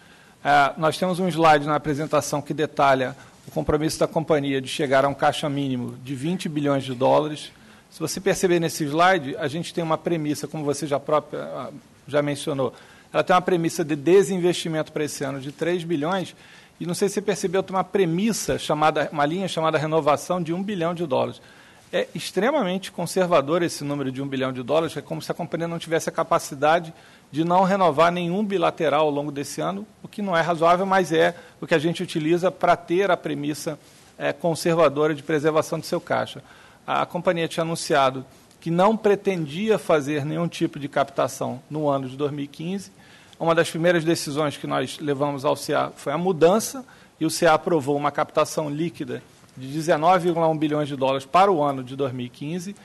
C: Nós temos um slide na apresentação que detalha o compromisso da companhia de chegar a um caixa mínimo de 20 bilhões de dólares. Se você perceber nesse slide, a gente tem uma premissa, como você já mencionou, ela tem uma premissa de desinvestimento para esse ano de 3 bilhões, e não sei se você percebeu, tem uma premissa, uma linha chamada renovação de $1 bilhão. É extremamente conservador esse número de $1 bilhão, é como se a companhia não tivesse a capacidade de não renovar nenhum bilateral ao longo desse ano, o que não é razoável, mas é o que a gente utiliza para ter a premissa conservadora de preservação do seu caixa. A companhia tinha anunciado que não pretendia fazer nenhum tipo de captação no ano de 2015. Uma das primeiras decisões que nós levamos ao CA foi a mudança, e o CA aprovou uma captação líquida de $19,1 bilhões para o ano de 2015.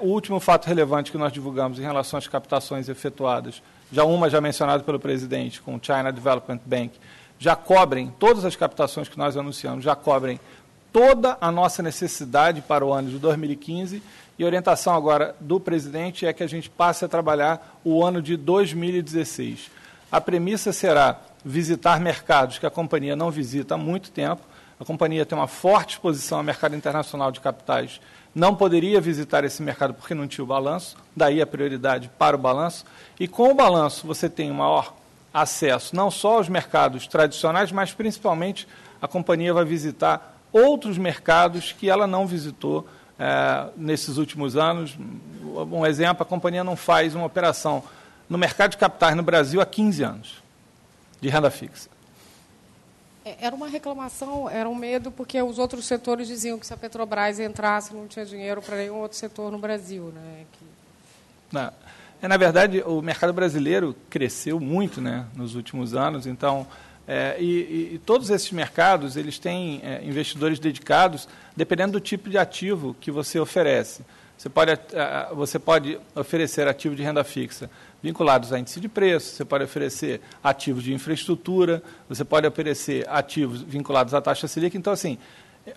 C: O último fato relevante que nós divulgamos em relação às captações efetuadas, já mencionado pelo presidente, com o China Development Bank, já cobrem, todas as captações que nós anunciamos, já cobrem toda a nossa necessidade para o ano de 2015, e a orientação agora do presidente é que a gente passe a trabalhar o ano de 2016. A premissa será visitar mercados que a companhia não visita há muito tempo. A companhia tem uma forte exposição ao mercado internacional de capitais, não poderia visitar esse mercado porque não tinha o balanço, daí a prioridade para o balanço, e com o balanço você tem um maior acesso não só aos mercados tradicionais, mas principalmente a companhia vai visitar outros mercados que ela não visitou nesses últimos anos. Um exemplo, a companhia não faz uma operação no mercado de capitais no Brasil há 15 anos, de renda fixa.
G: Era uma reclamação, era um medo, porque os outros setores diziam que se a Petrobras entrasse, não tinha dinheiro para nenhum outro setor no Brasil. Né?
C: Na verdade, o mercado brasileiro cresceu muito, né, nos últimos anos, então, e todos esses mercados eles têm investidores dedicados, dependendo do tipo de ativo que você oferece. Você pode oferecer ativos de renda fixa vinculados a índice de preço, você pode oferecer ativos de infraestrutura, você pode oferecer ativos vinculados à taxa Selic. Então, assim,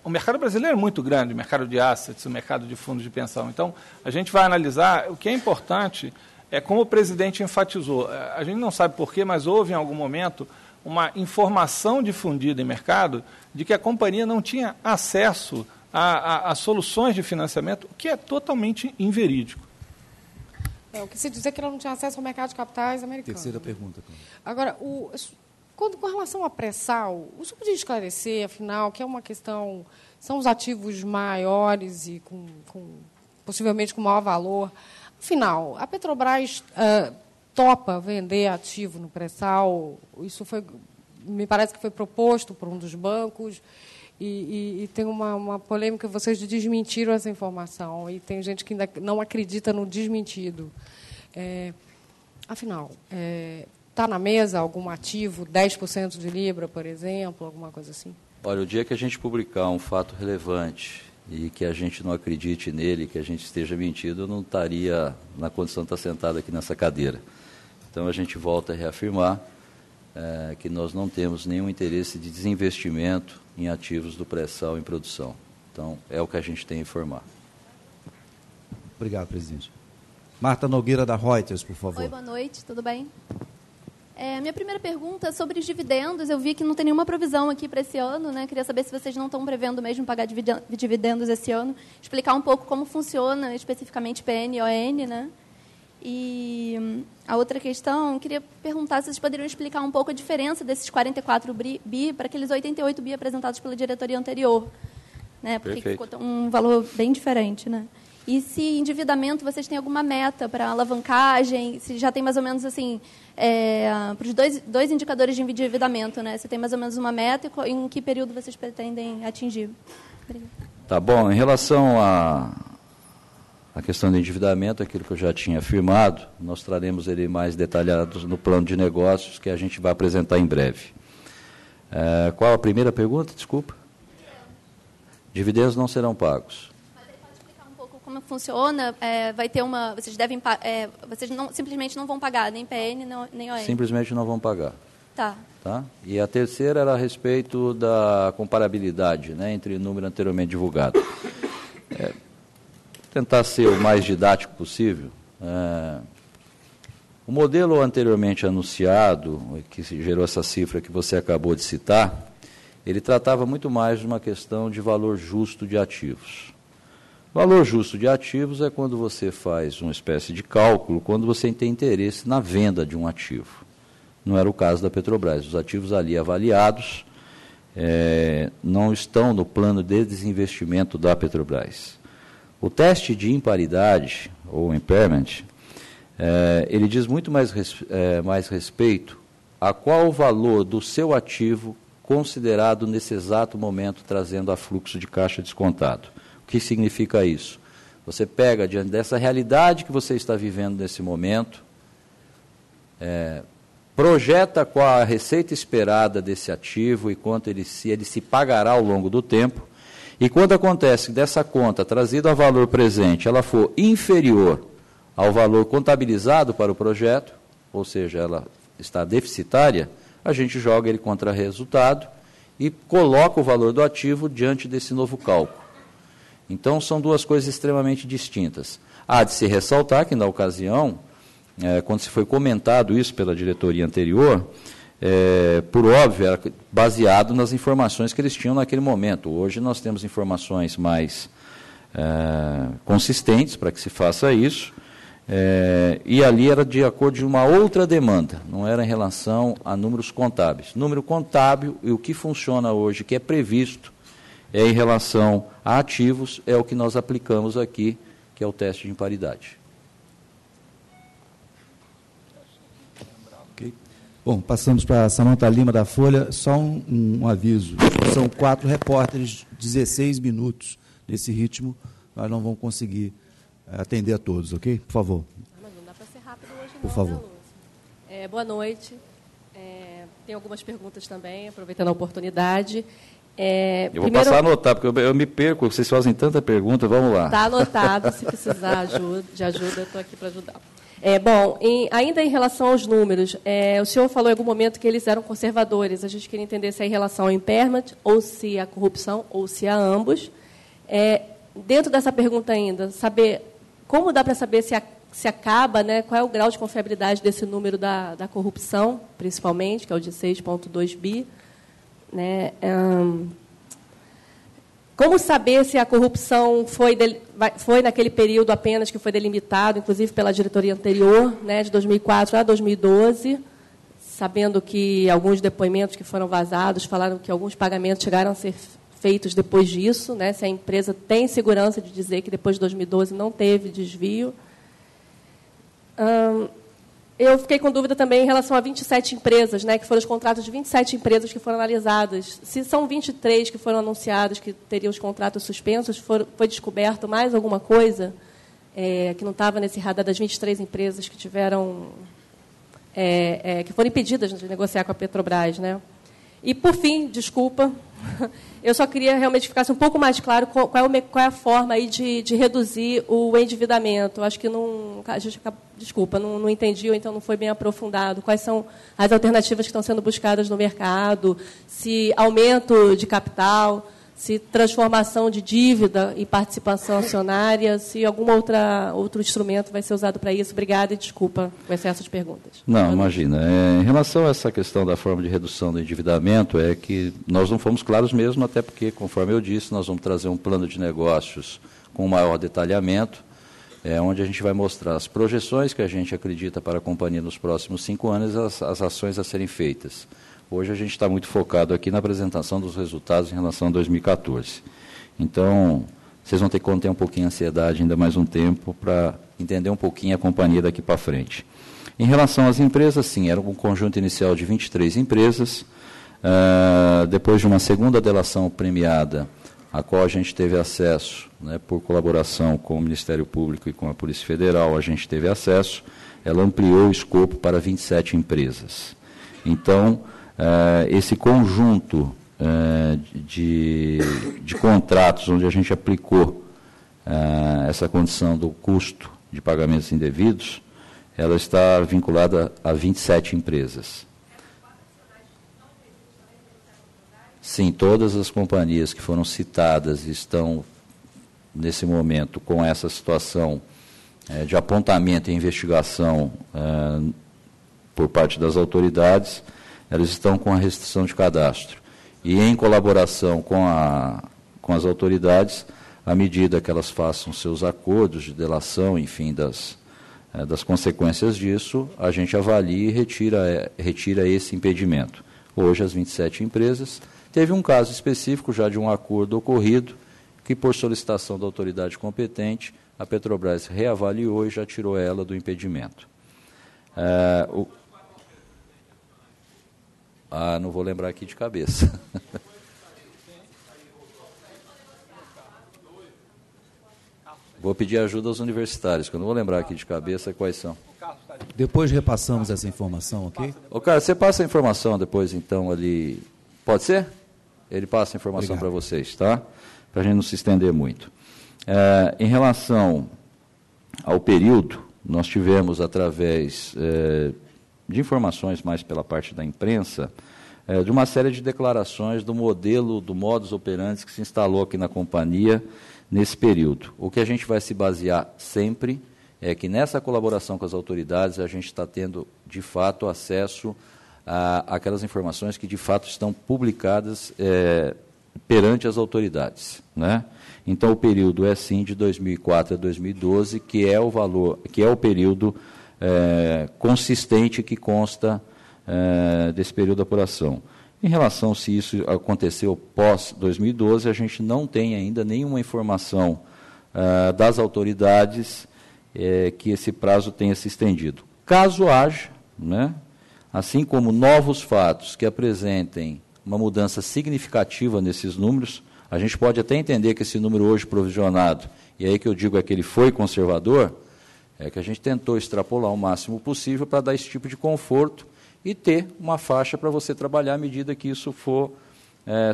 C: o mercado brasileiro é muito grande, o mercado de assets, o mercado de fundos de pensão. Então, a gente vai analisar. O que é importante é como o presidente enfatizou. A gente não sabe porquê, mas houve em algum momento uma informação difundida em mercado de que a companhia não tinha acesso a soluções de financiamento, o que é totalmente inverídico.
G: O que se diz é que ela não tinha acesso ao mercado de capitais americano.
B: Terceira pergunta.
G: Agora, com relação à pré-sal, o senhor podia esclarecer, afinal, que é uma questão, são os ativos maiores e possivelmente com maior valor. Afinal, a Petrobras topa vender ativo no pré-sal? Isso me parece que foi proposto por um dos bancos. E tem uma polêmica, vocês desmentiram essa informação, e tem gente que ainda não acredita no desmentido. Afinal, está na mesa algum ativo, 10% de Libra, por exemplo, alguma coisa assim?
A: Olha, o dia que a gente publicar um fato relevante e que a gente não acredite nele, que a gente esteja mentindo, eu não estaria na condição de estar sentado aqui nessa cadeira. Então, a gente volta a reafirmar que nós não temos nenhum interesse de desinvestimento em ativos do pré-sal em produção. Então, é o que a gente tem a informar.
B: Obrigado, presidente. Marta Nogueira, da Reuters, por favor.
H: Oi, boa noite, tudo bem? Minha primeira pergunta é sobre os dividendos. Eu vi que não tem nenhuma provisão aqui para esse ano, né? Queria saber se vocês não estão prevendo mesmo pagar dividendos esse ano. Explicar um pouco como funciona especificamente PN e ON, né? E a outra questão, queria perguntar se vocês poderiam explicar um pouco a diferença desses 44 bi para aqueles 88 bi apresentados pela diretoria anterior, né? Porque ficou um valor bem diferente, né? E se endividamento, vocês têm alguma meta para alavancagem? Se já tem mais ou menos assim, para os dois indicadores de endividamento, né? Se tem mais ou menos uma meta e em que período vocês pretendem atingir? Obrigada.
A: Tá bom. Em relação a questão do endividamento, aquilo que eu já tinha afirmado, nós traremos ele mais detalhados no plano de negócios que a gente vai apresentar em breve. Qual a primeira pergunta? Desculpa. Dividendos não serão pagos.
H: Mas aí pode explicar um pouco como funciona? Vai ter vocês simplesmente não vão pagar nem PN nem ON?
A: Simplesmente não vão pagar.
H: Tá.
A: E a terceira era a respeito da comparabilidade, né, entre o número anteriormente divulgado. Tentar ser o mais didático possível. O modelo anteriormente anunciado, que gerou essa cifra que você acabou de citar, ele tratava muito mais de uma questão de valor justo de ativos. Valor justo de ativos é quando você faz uma espécie de cálculo, quando você tem interesse na venda de um ativo. Não era o caso da Petrobras. Os ativos ali avaliados não estão no plano de desinvestimento da Petrobras. O teste de imparidade, ou impairment, ele diz muito mais respeito a qual o valor do seu ativo considerado nesse exato momento, trazendo a fluxo de caixa descontado. O que significa isso? Você pega, diante dessa realidade que você está vivendo nesse momento, projeta qual a receita esperada desse ativo e quanto ele se pagará ao longo do tempo, e quando acontece dessa conta, trazida a valor presente, ela for inferior ao valor contabilizado para o projeto, ou seja, ela está deficitária, a gente joga ele contra resultado e coloca o valor do ativo diante desse novo cálculo. Então, são duas coisas extremamente distintas. Há de se ressaltar que, na ocasião, quando se foi comentado isso pela diretoria anterior, por óbvio, era baseado nas informações que eles tinham naquele momento. Hoje nós temos informações mais consistentes para que se faça isso, e ali era de acordo com uma outra demanda, não era em relação a números contábeis. Número contábil e o que funciona hoje, que é previsto, em relação a ativos, é o que nós aplicamos aqui, que é o teste de imparidade.
B: Okay. Bom, passamos para a Samanta Lima, da Folha. Só um aviso. São 4 repórteres, 16 minutos. Nesse ritmo, nós não vamos conseguir atender a todos, ok? Por favor.
I: Mas não dá para ser rápido hoje, não.
B: Por favor.
I: Boa noite. Tem algumas perguntas também, aproveitando a oportunidade.
A: Eu vou passar a anotar, porque eu me perco, vocês fazem tanta pergunta, vamos lá.
I: Está anotado, se precisar de ajuda, eu estou aqui para ajudar. Ainda em relação aos números, o senhor falou em algum momento que eles eram conservadores. A gente queria entender se é em relação ao impairment, ou se a corrupção, ou se a ambos. Dentro dessa pergunta ainda, saber como dá para saber se acaba, né, qual é o grau de confiabilidade desse número da corrupção, principalmente, que é o de 6,2 bi. Né? Como saber se a corrupção foi naquele período apenas que foi delimitado, inclusive pela diretoria anterior, né, de 2004 a 2012, sabendo que alguns depoimentos que foram vazados falaram que alguns pagamentos chegaram a ser feitos depois disso, né, se a empresa tem segurança de dizer que depois de 2012 não teve desvio. Eu fiquei com dúvida também em relação a 27 empresas, né, que foram os contratos de 27 empresas que foram analisadas. Se são 23 que foram anunciadas que teriam os contratos suspensos, foi descoberto mais alguma coisa que não estava nesse radar das 23 empresas que tiveram, que foram impedidas de negociar com a Petrobras, né? E, por fim, desculpa, eu só queria realmente que ficasse um pouco mais claro qual é a forma aí de reduzir o endividamento. Acho que não entendi, ou então não foi bem aprofundado. Quais são as alternativas que estão sendo buscadas no mercado, se aumento de capital, se transformação de dívida e participação acionária, se algum outro instrumento vai ser usado para isso. Obrigada e desculpa o excesso de perguntas.
A: Não, imagina. Em relação a essa questão da forma de redução do endividamento, é que nós não fomos claros mesmo, até porque, conforme eu disse, nós vamos trazer um plano de negócios com maior detalhamento, onde a gente vai mostrar as projeções que a gente acredita para a companhia nos próximos 5 anos, as ações a serem feitas. Hoje a gente está muito focado aqui na apresentação dos resultados em relação a 2014. Então, vocês vão ter que conter um pouquinho a ansiedade ainda mais um tempo para entender um pouquinho a companhia daqui para frente. Em relação às empresas, sim, era um conjunto inicial de 23 empresas. Depois de uma segunda delação premiada, a qual a gente teve acesso, né, por colaboração com o Ministério Público e com a Polícia Federal, a gente teve acesso, ela ampliou o escopo para 27 empresas. Então, esse conjunto de contratos onde a gente aplicou essa condição do custo de pagamentos indevidos, ela está vinculada a 27 empresas. Sim, todas as companhias que foram citadas estão, nesse momento, com essa situação de apontamento e investigação por parte das autoridades. Elas estão com a restrição de cadastro. E, em colaboração com as autoridades, à medida que elas façam seus acordos de delação, enfim, das consequências disso, a gente avalia e retira esse impedimento. Hoje, as 27 empresas, teve um caso específico já de um acordo ocorrido, que por solicitação da autoridade competente, a Petrobras reavaliou e já tirou ela do impedimento. Não vou lembrar aqui de cabeça. Vou pedir ajuda aos universitários, que eu não vou lembrar aqui de cabeça quais são.
B: Depois repassamos essa informação, ok?
A: Ô, cara, você passa a informação depois, então, ali. Pode ser? Ele passa a informação para vocês, tá? Para a gente não se estender muito. Em relação ao período, nós tivemos, através de informações mais pela parte da imprensa, de uma série de declarações do modelo, do modus operandi que se instalou aqui na companhia nesse período. O que a gente vai se basear sempre é que nessa colaboração com as autoridades a gente está tendo, de fato, acesso àquelas informações que, de fato, estão publicadas perante as autoridades, né? Então, o período é, sim, de 2004 a 2012, que é o período consistente que consta desse período de apuração. Em relação se isso aconteceu pós-2012, a gente não tem ainda nenhuma informação das autoridades que esse prazo tenha se estendido. Caso haja, né, assim como novos fatos que apresentem uma mudança significativa nesses números, a gente pode até entender que esse número hoje provisionado, e aí que eu digo que ele foi conservador, é que a gente tentou extrapolar o máximo possível para dar esse tipo de conforto e ter uma faixa para você trabalhar à medida que isso for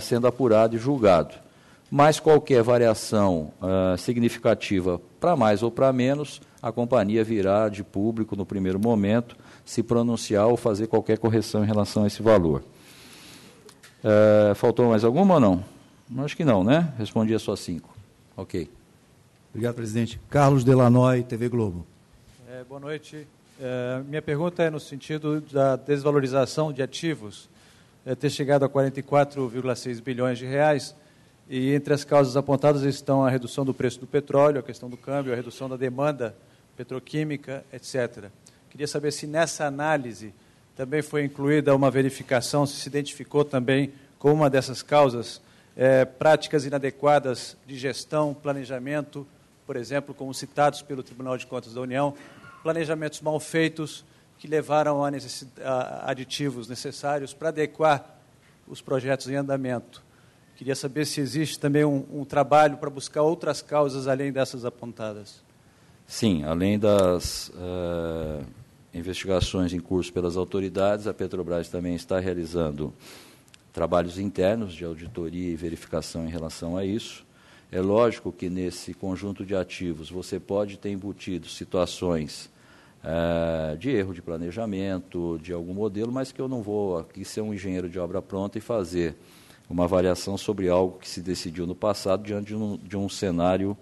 A: sendo apurado e julgado. Mas qualquer variação significativa para mais ou para menos, a companhia virá de público no primeiro momento se pronunciar ou fazer qualquer correção em relação a esse valor. Faltou mais alguma ou não? Acho que não, né? Respondi a só 5. Ok.
B: Obrigado, presidente. Carlos Delanoy, TV Globo.
J: Boa noite. Minha pergunta é no sentido da desvalorização de ativos, ter chegado a 44,6 bilhões de reais, e entre as causas apontadas estão a redução do preço do petróleo, a questão do câmbio, a redução da demanda petroquímica, etc. Queria saber se nessa análise também foi incluída uma verificação, se identificou também como uma dessas causas práticas inadequadas de gestão, planejamento, por exemplo, como citados pelo Tribunal de Contas da União, planejamentos mal feitos que levaram a aditivos necessários para adequar os projetos em andamento. Queria saber se existe também um trabalho para buscar outras causas além dessas apontadas.
A: Sim, além das investigações em curso pelas autoridades, a Petrobras também está realizando trabalhos internos de auditoria e verificação em relação a isso. É lógico que nesse conjunto de ativos você pode ter embutido situações de erro de planejamento, de algum modelo, mas que eu não vou aqui ser um engenheiro de obra pronta e fazer uma avaliação sobre algo que se decidiu no passado diante de um cenário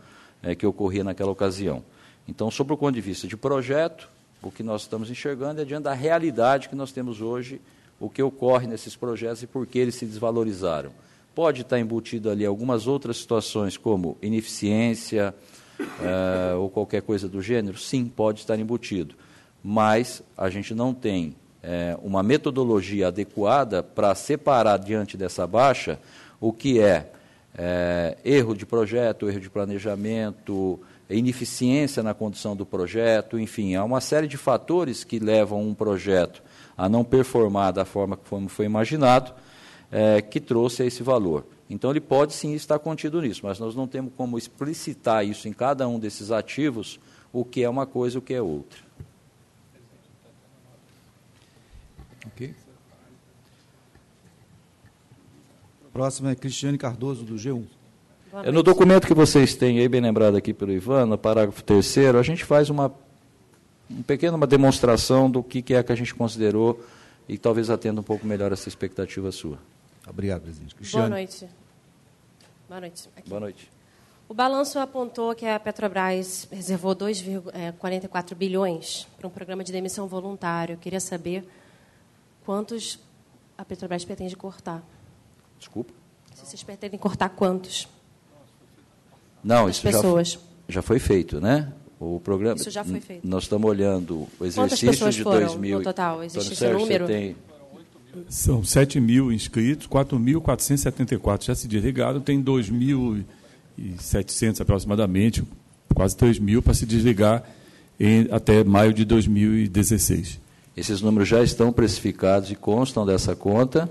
A: que ocorria naquela ocasião. Então, sob o ponto de vista de projeto, o que nós estamos enxergando é diante da realidade que nós temos hoje, o que ocorre nesses projetos e por que eles se desvalorizaram. Pode estar embutido ali algumas outras situações, como ineficiência ou qualquer coisa do gênero? Sim, pode estar embutido. Mas a gente não tem uma metodologia adequada para separar diante dessa baixa o que é erro de projeto, erro de planejamento, ineficiência na condução do projeto, enfim, há uma série de fatores que levam um projeto a não performar da forma como foi imaginado, que trouxe a esse valor. Então, ele pode sim estar contido nisso, mas nós não temos como explicitar isso em cada um desses ativos, o que é uma coisa e o que é outra.
B: Ok. Próximo é Cristiane Cardoso, do G1.
A: No documento que vocês têm aí, bem lembrado aqui pelo Ivan, no parágrafo 3º, a gente faz uma demonstração do que é que a gente considerou e talvez atenda um pouco melhor essa expectativa sua.
B: Obrigado, presidente. Cristiane.
G: Boa noite. Boa noite. Aqui.
A: Boa noite.
G: O balanço apontou que a Petrobras reservou 2,44 bilhões para um programa de demissão voluntário. Eu queria saber quantos a Petrobras pretende cortar.
A: Desculpa?
G: Se vocês pretendem cortar quantos?
A: Não,
I: das
A: isso
I: pessoas?
A: Já foi feito, né? O programa.
I: Isso já foi feito.
A: Nós estamos olhando o exercício
I: Quantas pessoas
A: de
I: foram
A: 2000.
I: no total? Existe esse
A: Sérgio,
I: número?
K: São 7.000 inscritos, 4.474 já se desligaram, tem 2.700 aproximadamente, quase 3.000 para se desligar até maio de 2016.
A: Esses números já estão precificados e constam dessa conta,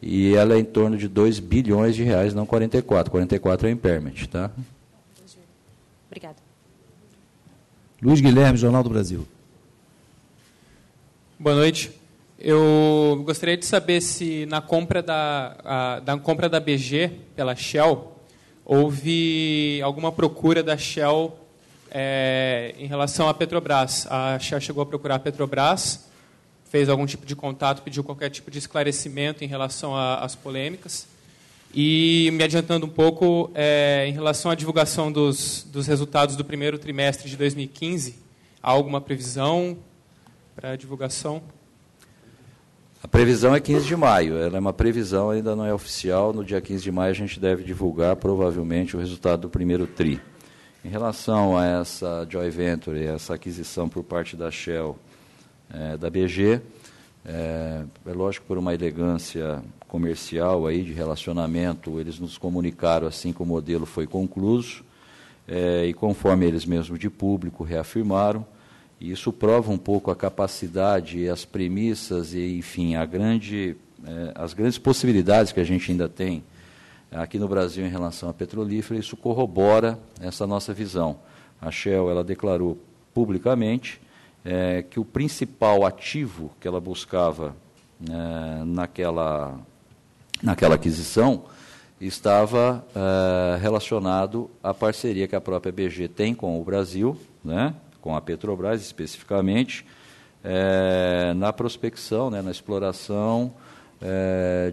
A: e ela é em torno de 2 bilhões de reais, não 44. 44 é impairment, tá?
I: Obrigada.
B: Luiz Guilherme, Jornal do Brasil.
L: Boa noite. Eu gostaria de saber se na compra da BG pela Shell, houve alguma procura da Shell em relação à Petrobras. A Shell chegou a procurar a Petrobras, fez algum tipo de contato, pediu qualquer tipo de esclarecimento em relação às polêmicas. E, me adiantando um pouco, em relação à divulgação dos resultados do primeiro trimestre de 2015, há alguma previsão para a divulgação?
A: A previsão é 15 de maio. Ela é uma previsão, ainda não é oficial. No dia 15 de maio a gente deve divulgar, provavelmente, o resultado do primeiro TRI. Em relação a essa joint venture, essa aquisição por parte da Shell, da BG, é lógico, por uma elegância comercial aí, de relacionamento, eles nos comunicaram assim que o modelo foi concluído, e conforme eles mesmos de público reafirmaram, e isso prova um pouco a capacidade e as premissas e, enfim, as grandes possibilidades que a gente ainda tem aqui no Brasil em relação à petrolífera. Isso corrobora essa nossa visão. A Shell, ela declarou publicamente que o principal ativo que ela buscava naquela aquisição estava relacionado à parceria que a própria BG tem com o Brasil, né, com a Petrobras especificamente, na prospecção, na exploração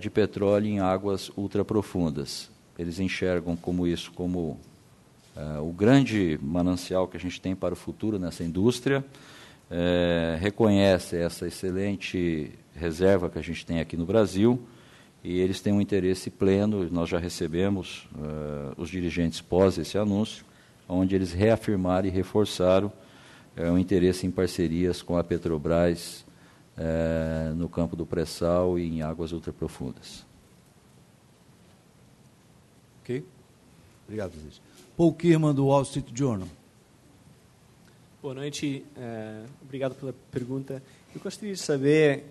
A: de petróleo em águas ultraprofundas. Eles enxergam como o grande manancial que a gente tem para o futuro nessa indústria, reconhece essa excelente reserva que a gente tem aqui no Brasil, e eles têm um interesse pleno. Nós já recebemos os dirigentes pós esse anúncio, onde eles reafirmaram e reforçaram o interesse em parcerias com a Petrobras no campo do pré-sal e em águas ultraprofundas.
B: Ok. Obrigado, presidente. Paul Kirman, do Wall Street Journal.
M: Boa noite, obrigado pela pergunta. Eu gostaria de saber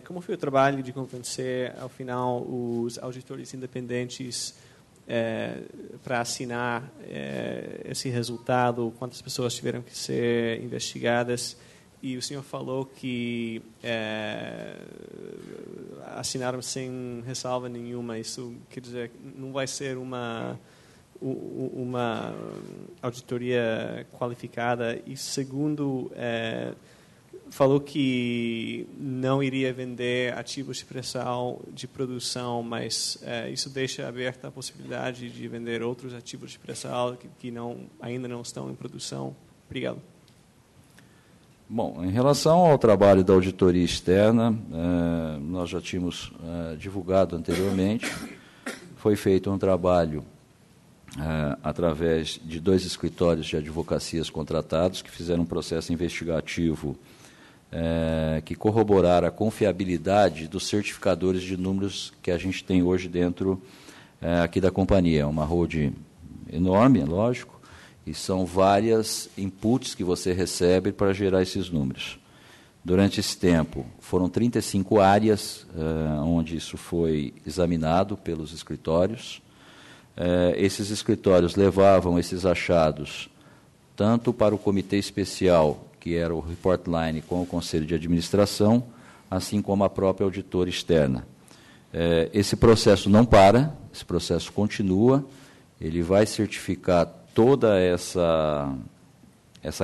M: como foi o trabalho de convencer, ao final, os auditores independentes para assinar esse resultado, quantas pessoas tiveram que ser investigadas. E o senhor falou que assinaram sem ressalva nenhuma. Isso quer dizer, não vai ser uma auditoria qualificada. E segundo, falou que não iria vender ativos de pré-sal de produção, mas isso deixa aberta a possibilidade de vender outros ativos de pré-sal que ainda não estão em produção. Obrigado.
A: Bom, em relação ao trabalho da auditoria externa, nós já tínhamos divulgado anteriormente. Foi feito um trabalho através de 2 escritórios de advocacias contratados que fizeram um processo investigativo que corroboraram a confiabilidade dos certificadores de números que a gente tem hoje dentro aqui da companhia. É uma holding enorme, é lógico, e são várias inputs que você recebe para gerar esses números. Durante esse tempo, foram 35 áreas onde isso foi examinado pelos escritórios. Esses escritórios levavam esses achados tanto para o comitê especial, que era o report line com o Conselho de Administração, assim como a própria auditora externa. Esse processo não para, esse processo continua, ele vai certificar toda essa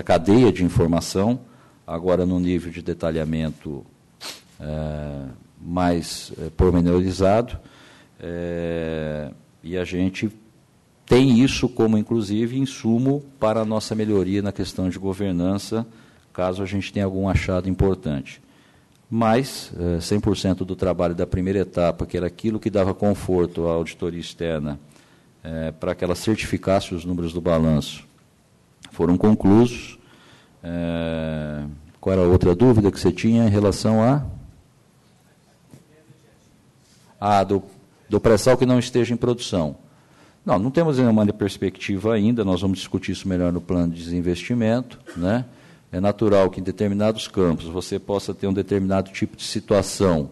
A: cadeia de informação, agora no nível de detalhamento mais pormenorizado, e a gente tem isso como, inclusive, insumo para a nossa melhoria na questão de governança, caso a gente tenha algum achado importante. Mas 100% do trabalho da primeira etapa, que era aquilo que dava conforto à auditoria externa, para que ela certificasse os números do balanço, foram conclusos. Qual era a outra dúvida que você tinha em relação do pré-sal que não esteja em produção? Não temos nenhuma perspectiva ainda, nós vamos discutir isso melhor no plano de desinvestimento, né? É natural que em determinados campos você possa ter um determinado tipo de situação,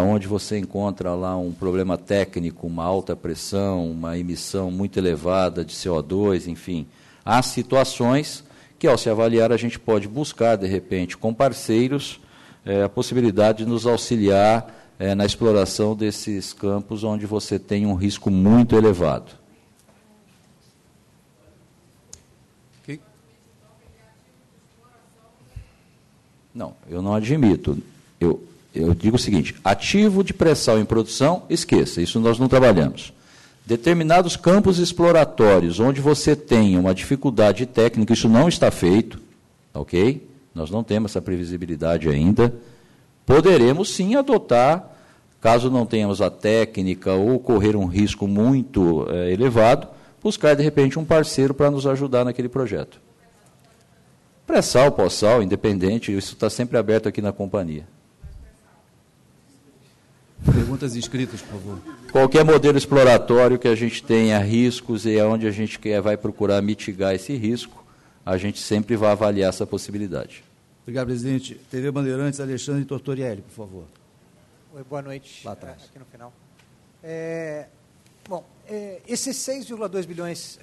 A: onde você encontra lá um problema técnico, uma alta pressão, uma emissão muito elevada de CO2, enfim. Há situações que, ao se avaliar, a gente pode buscar, de repente, com parceiros, a possibilidade de nos auxiliar na exploração desses campos onde você tem um risco muito elevado.
B: Okay.
A: Não, eu não admito. Eu digo o seguinte, ativo de pré-sal em produção, esqueça, isso nós não trabalhamos. Determinados campos exploratórios, onde você tem uma dificuldade técnica, isso não está feito, ok? Nós não temos essa previsibilidade ainda. Poderemos sim adotar, caso não tenhamos a técnica ou correr um risco muito elevado, buscar de repente um parceiro para nos ajudar naquele projeto. Pré-sal, pós-sal, independente, isso está sempre aberto aqui na companhia.
B: Perguntas inscritas, por favor.
A: Qualquer modelo exploratório que a gente tenha riscos e é onde a gente vai procurar mitigar esse risco, a gente sempre vai avaliar essa possibilidade.
B: Obrigado, presidente. TV Bandeirantes, Alexandre Tortorielli, por favor.
N: Oi, boa noite.
B: Lá atrás.
N: Aqui no final. Esses 6,2 bilhões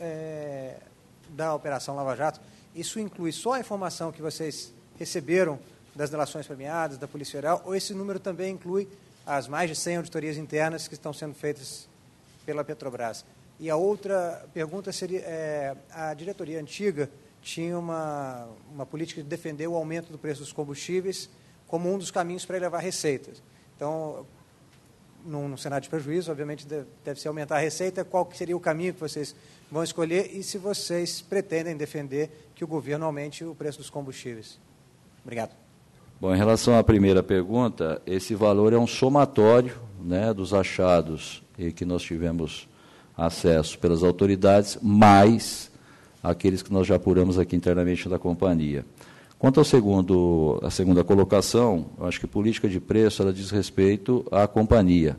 N: da Operação Lava Jato, isso inclui só a informação que vocês receberam das delações premiadas, da Polícia Federal, ou esse número também inclui as mais de 100 auditorias internas que estão sendo feitas pela Petrobras? E a outra pergunta seria, a diretoria antiga tinha uma política de defender o aumento do preço dos combustíveis como um dos caminhos para elevar receitas. Então, num cenário de prejuízo, obviamente, deve ser aumentar a receita. Qual que seria o caminho que vocês vão escolher e se vocês pretendem defender que o governo aumente o preço dos combustíveis? Obrigado.
A: Bom, em relação à primeira pergunta, esse valor é um somatório, né, dos achados que nós tivemos acesso pelas autoridades, mais aqueles que nós já apuramos aqui internamente da companhia. Quanto à segunda colocação, eu acho que política de preço ela diz respeito à companhia,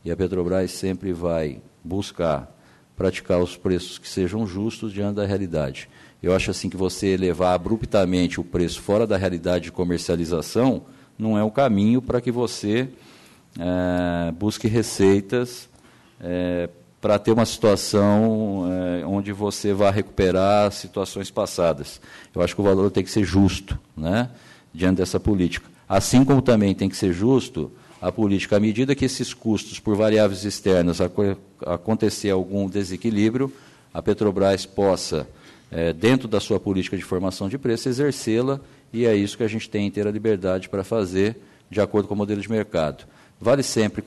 A: e a Petrobras sempre vai buscar praticar os preços que sejam justos diante da realidade. Eu acho assim que você elevar abruptamente o preço fora da realidade de comercialização não é o caminho para que você busque receitas para ter uma situação onde você vai recuperar situações passadas. Eu acho que o valor tem que ser justo, né, diante dessa política. Assim como também tem que ser justo a política, à medida que esses custos por variáveis externas acontecer algum desequilíbrio, a Petrobras possa, dentro da sua política de formação de preço, exercê-la, e é isso que a gente tem inteira liberdade para fazer, de acordo com o modelo de mercado. Vale sempre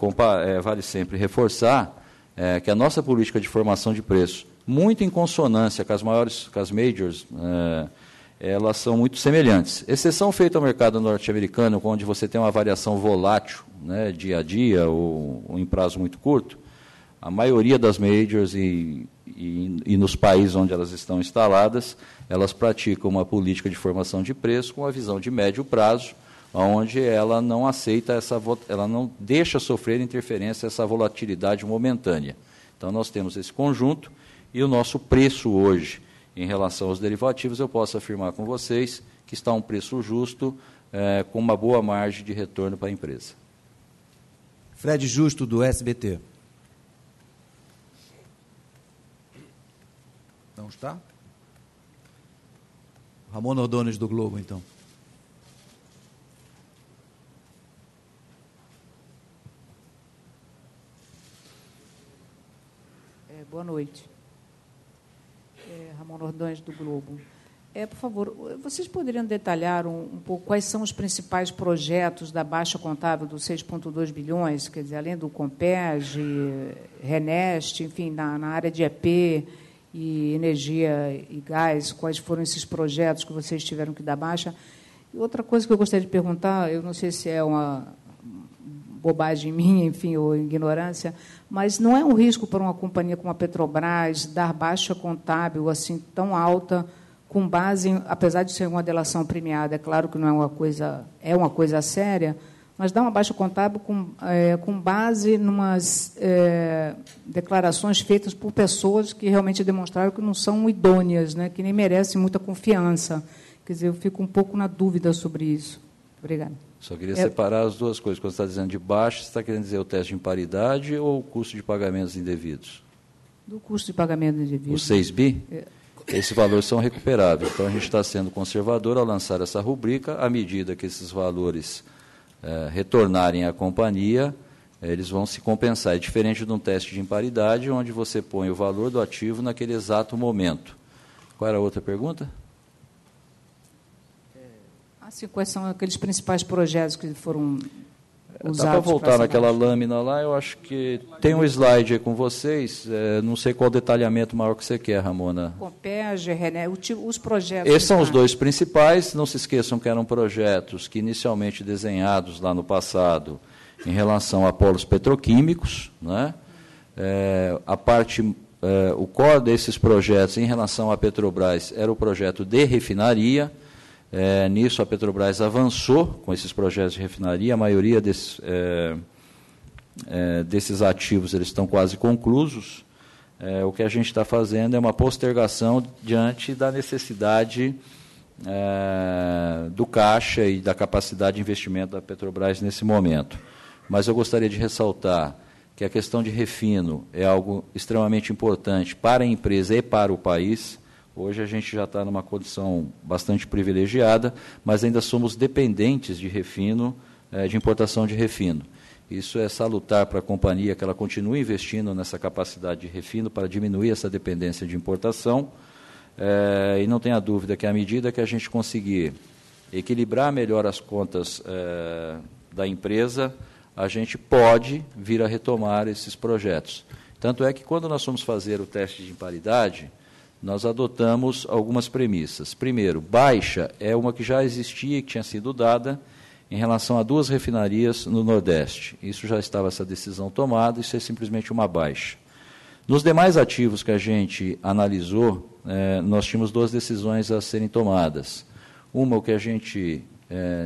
A: reforçar que a nossa política de formação de preço, muito em consonância com as majors, elas são muito semelhantes. Exceção feita ao mercado norte-americano, onde você tem uma variação volátil, né, dia a dia ou em prazo muito curto, a maioria das majors e nos países onde elas estão instaladas, elas praticam uma política de formação de preço com a visão de médio prazo, onde ela não aceita ela não deixa sofrer interferência essa volatilidade momentânea. Então nós temos esse conjunto e o nosso preço hoje em relação aos derivativos, eu posso afirmar com vocês que está um preço justo, com uma boa margem de retorno para a empresa.
B: Fred Justo, do SBT. Não está? Ramon Ordonez, do Globo, então.
O: Boa noite. Ramon Ordonez, do Globo. Por favor, vocês poderiam detalhar um pouco quais são os principais projetos da Baixa Contábil dos 6,2 bilhões, quer dizer, além do Compeg, Renest, enfim, na área de EP e energia e gás, quais foram esses projetos que vocês tiveram que dar baixa? E outra coisa que eu gostaria de perguntar, eu não sei se é uma bobagem minha, enfim, ou ignorância, mas não é um risco para uma companhia como a Petrobras dar baixa contábil assim tão alta, com base em, apesar de ser uma delação premiada, é claro que não é uma coisa séria, mas dar uma baixa contábil com base em umas declarações feitas por pessoas que realmente demonstraram que não são idôneas, né, que nem merecem muita confiança. Quer dizer, eu fico um pouco na dúvida sobre isso. Obrigada.
A: Só queria separar as duas coisas. Quando você está dizendo de baixa, você está querendo dizer o teste de imparidade ou o custo de pagamentos indevidos?
O: Do custo de pagamento indevido.
A: Os 6 bi? Esses valores são recuperáveis. Então, a gente está sendo conservador ao lançar essa rubrica. À medida que esses valores retornarem à companhia, eles vão se compensar. É diferente de um teste de imparidade, onde você põe o valor do ativo naquele exato momento. Qual era a outra pergunta?
O: Assim, quais são aqueles principais projetos que foram usados?
A: Dá para voltar naquela lâmina lá, eu acho que tem um slide aí com vocês, não sei qual detalhamento maior que você quer, Ramona.
O: Compege, René, os projetos...
A: Esses são os dois principais, não se esqueçam que eram projetos que inicialmente desenhados lá no passado em relação a polos petroquímicos, né? O core desses projetos em relação à Petrobras era o projeto de refinaria. Nisso, a Petrobras avançou com esses projetos de refinaria. A maioria desses ativos eles estão quase conclusos. O que a gente está fazendo é uma postergação diante da necessidade do caixa e da capacidade de investimento da Petrobras nesse momento. Mas eu gostaria de ressaltar que a questão de refino é algo extremamente importante para a empresa e para o país. Hoje a gente já está numa condição bastante privilegiada, mas ainda somos dependentes de refino, de importação de refino. Isso é salutar para a companhia que ela continue investindo nessa capacidade de refino para diminuir essa dependência de importação. E não tenha dúvida que, à medida que a gente conseguir equilibrar melhor as contas da empresa, a gente pode vir a retomar esses projetos. Tanto é que, quando nós fomos fazer o teste de imparidade, nós adotamos algumas premissas. Primeiro, baixa é uma que já existia e que tinha sido dada em relação a 2 refinarias no Nordeste. Isso já estava essa decisão tomada, isso é simplesmente uma baixa. Nos demais ativos que a gente analisou, nós tínhamos 2 decisões a serem tomadas. Uma, o que a gente,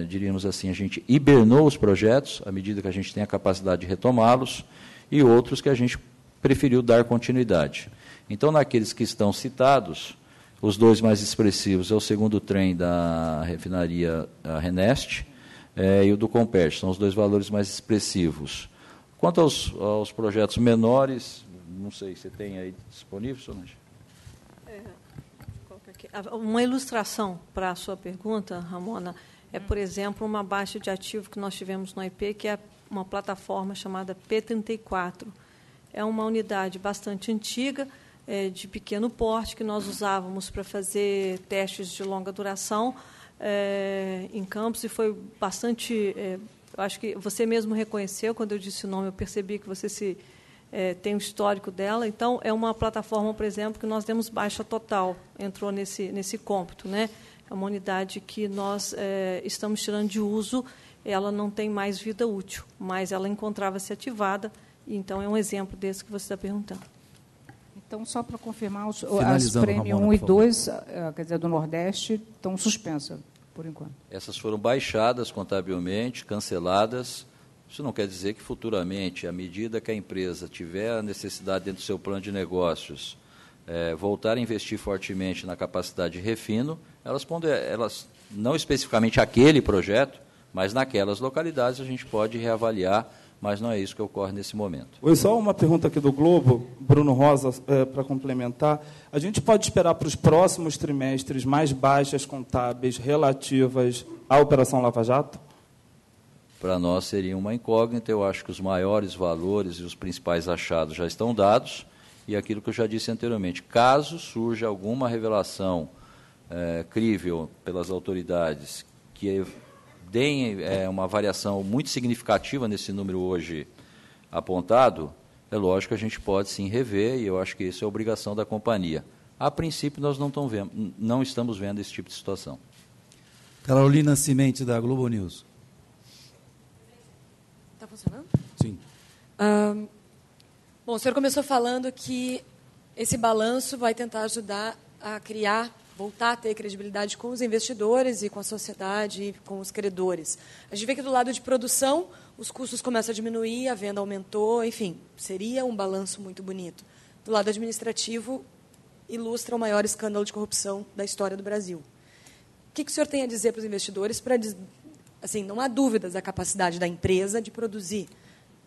A: diríamos assim, a gente hibernou os projetos, à medida que a gente tem a capacidade de retomá-los, e outros que a gente preferiu dar continuidade. Então, naqueles que estão citados, os 2 mais expressivos é o segundo trem da refinaria Renest e o do Comperj, são os 2 valores mais expressivos. Quanto aos projetos menores, não sei, você tem aí disponível, Solange?
P: Uma ilustração para a sua pergunta, Ramona, por exemplo, uma baixa de ativo que nós tivemos no IP, que é uma plataforma chamada P34. É uma unidade bastante antiga, de pequeno porte, que nós usávamos para fazer testes de longa duração em campos, e foi bastante... eu acho que você mesmo reconheceu, quando eu disse o nome, eu percebi que você tem um histórico dela. Então, é uma plataforma, por exemplo, que nós demos baixa total, entrou nesse cômputo, né? É uma unidade que nós estamos tirando de uso, ela não tem mais vida útil, mas ela encontrava-se ativada, e então é um exemplo desse que você está perguntando.
O: Então, só para confirmar, as prêmios 1 e 2, quer dizer, do Nordeste, estão suspensas, por enquanto.
A: Essas foram baixadas contabilmente, canceladas. Isso não quer dizer que, futuramente, à medida que a empresa tiver a necessidade dentro do seu plano de negócios, voltar a investir fortemente na capacidade de refino, elas não especificamente aquele projeto, mas naquelas localidades a gente pode reavaliar, mas não é isso que ocorre nesse momento.
Q: Oi, só uma pergunta aqui do Globo, Bruno Rosa, para complementar. A gente pode esperar para os próximos trimestres mais baixas contábeis relativas à Operação Lava Jato?
A: Para nós seria uma incógnita. Eu acho que os maiores valores e os principais achados já estão dados, e aquilo que eu já disse anteriormente, caso surja alguma revelação crível pelas autoridades que deem uma variação muito significativa nesse número hoje apontado, é lógico que a gente pode sim rever, e eu acho que isso é obrigação da companhia. A princípio, nós não estamos vendo esse tipo de situação.
B: Carolina Cimente, da Globo News.
G: funcionando?
B: Sim.
G: Bom, o senhor começou falando que esse balanço vai tentar ajudar a voltar a ter credibilidade com os investidores e com a sociedade e com os credores. A gente vê que do lado de produção, os custos começam a diminuir, a venda aumentou, enfim, seria um balanço muito bonito. Do lado administrativo, ilustra o maior escândalo de corrupção da história do Brasil. O que o senhor tem a dizer para os investidores? Assim, não há dúvidas da capacidade da empresa de produzir,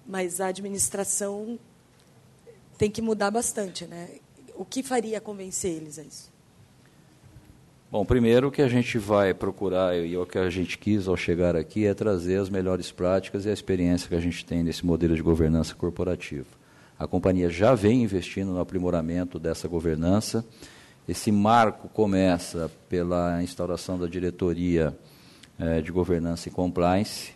G: mas a administração tem que mudar bastante, né? O que faria convencer eles a isso?
A: Bom, primeiro o que a gente vai procurar, e o que a gente quis ao chegar aqui, é trazer as melhores práticas e a experiência que a gente tem nesse modelo de governança corporativa. A companhia já vem investindo no aprimoramento dessa governança. Esse marco começa pela instauração da diretoria de governança e compliance.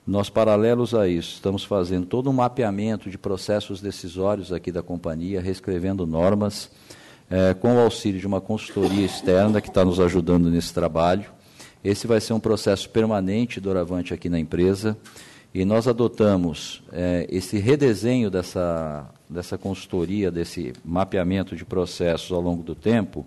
A: Nós, paralelos a isso, estamos fazendo todo um mapeamento de processos decisórios aqui da companhia, reescrevendo normas, com o auxílio de uma consultoria externa que está nos ajudando nesse trabalho. Esse vai ser um processo permanente doravante aqui na empresa, e nós adotamos esse redesenho dessa consultoria, desse mapeamento de processos ao longo do tempo,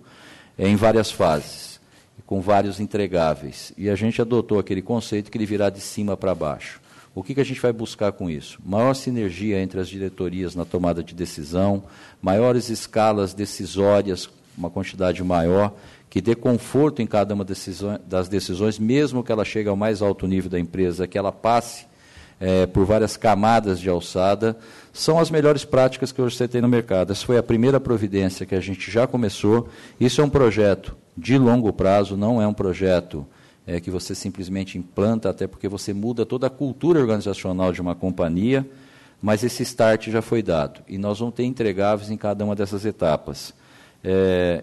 A: em várias fases, com vários entregáveis. E a gente adotou aquele conceito que ele virá de cima para baixo. O que a gente vai buscar com isso? Maior sinergia entre as diretorias na tomada de decisão, maiores escalas decisórias, uma quantidade maior, que dê conforto em cada uma das decisões, mesmo que ela chegue ao mais alto nível da empresa, que ela passe por várias camadas de alçada, são as melhores práticas que hoje você tem no mercado. Essa foi a primeira providência que a gente já começou. Isso é um projeto de longo prazo, não é um projeto que você simplesmente implanta, até porque você muda toda a cultura organizacional de uma companhia, mas esse start já foi dado, e nós vamos ter entregáveis em cada uma dessas etapas.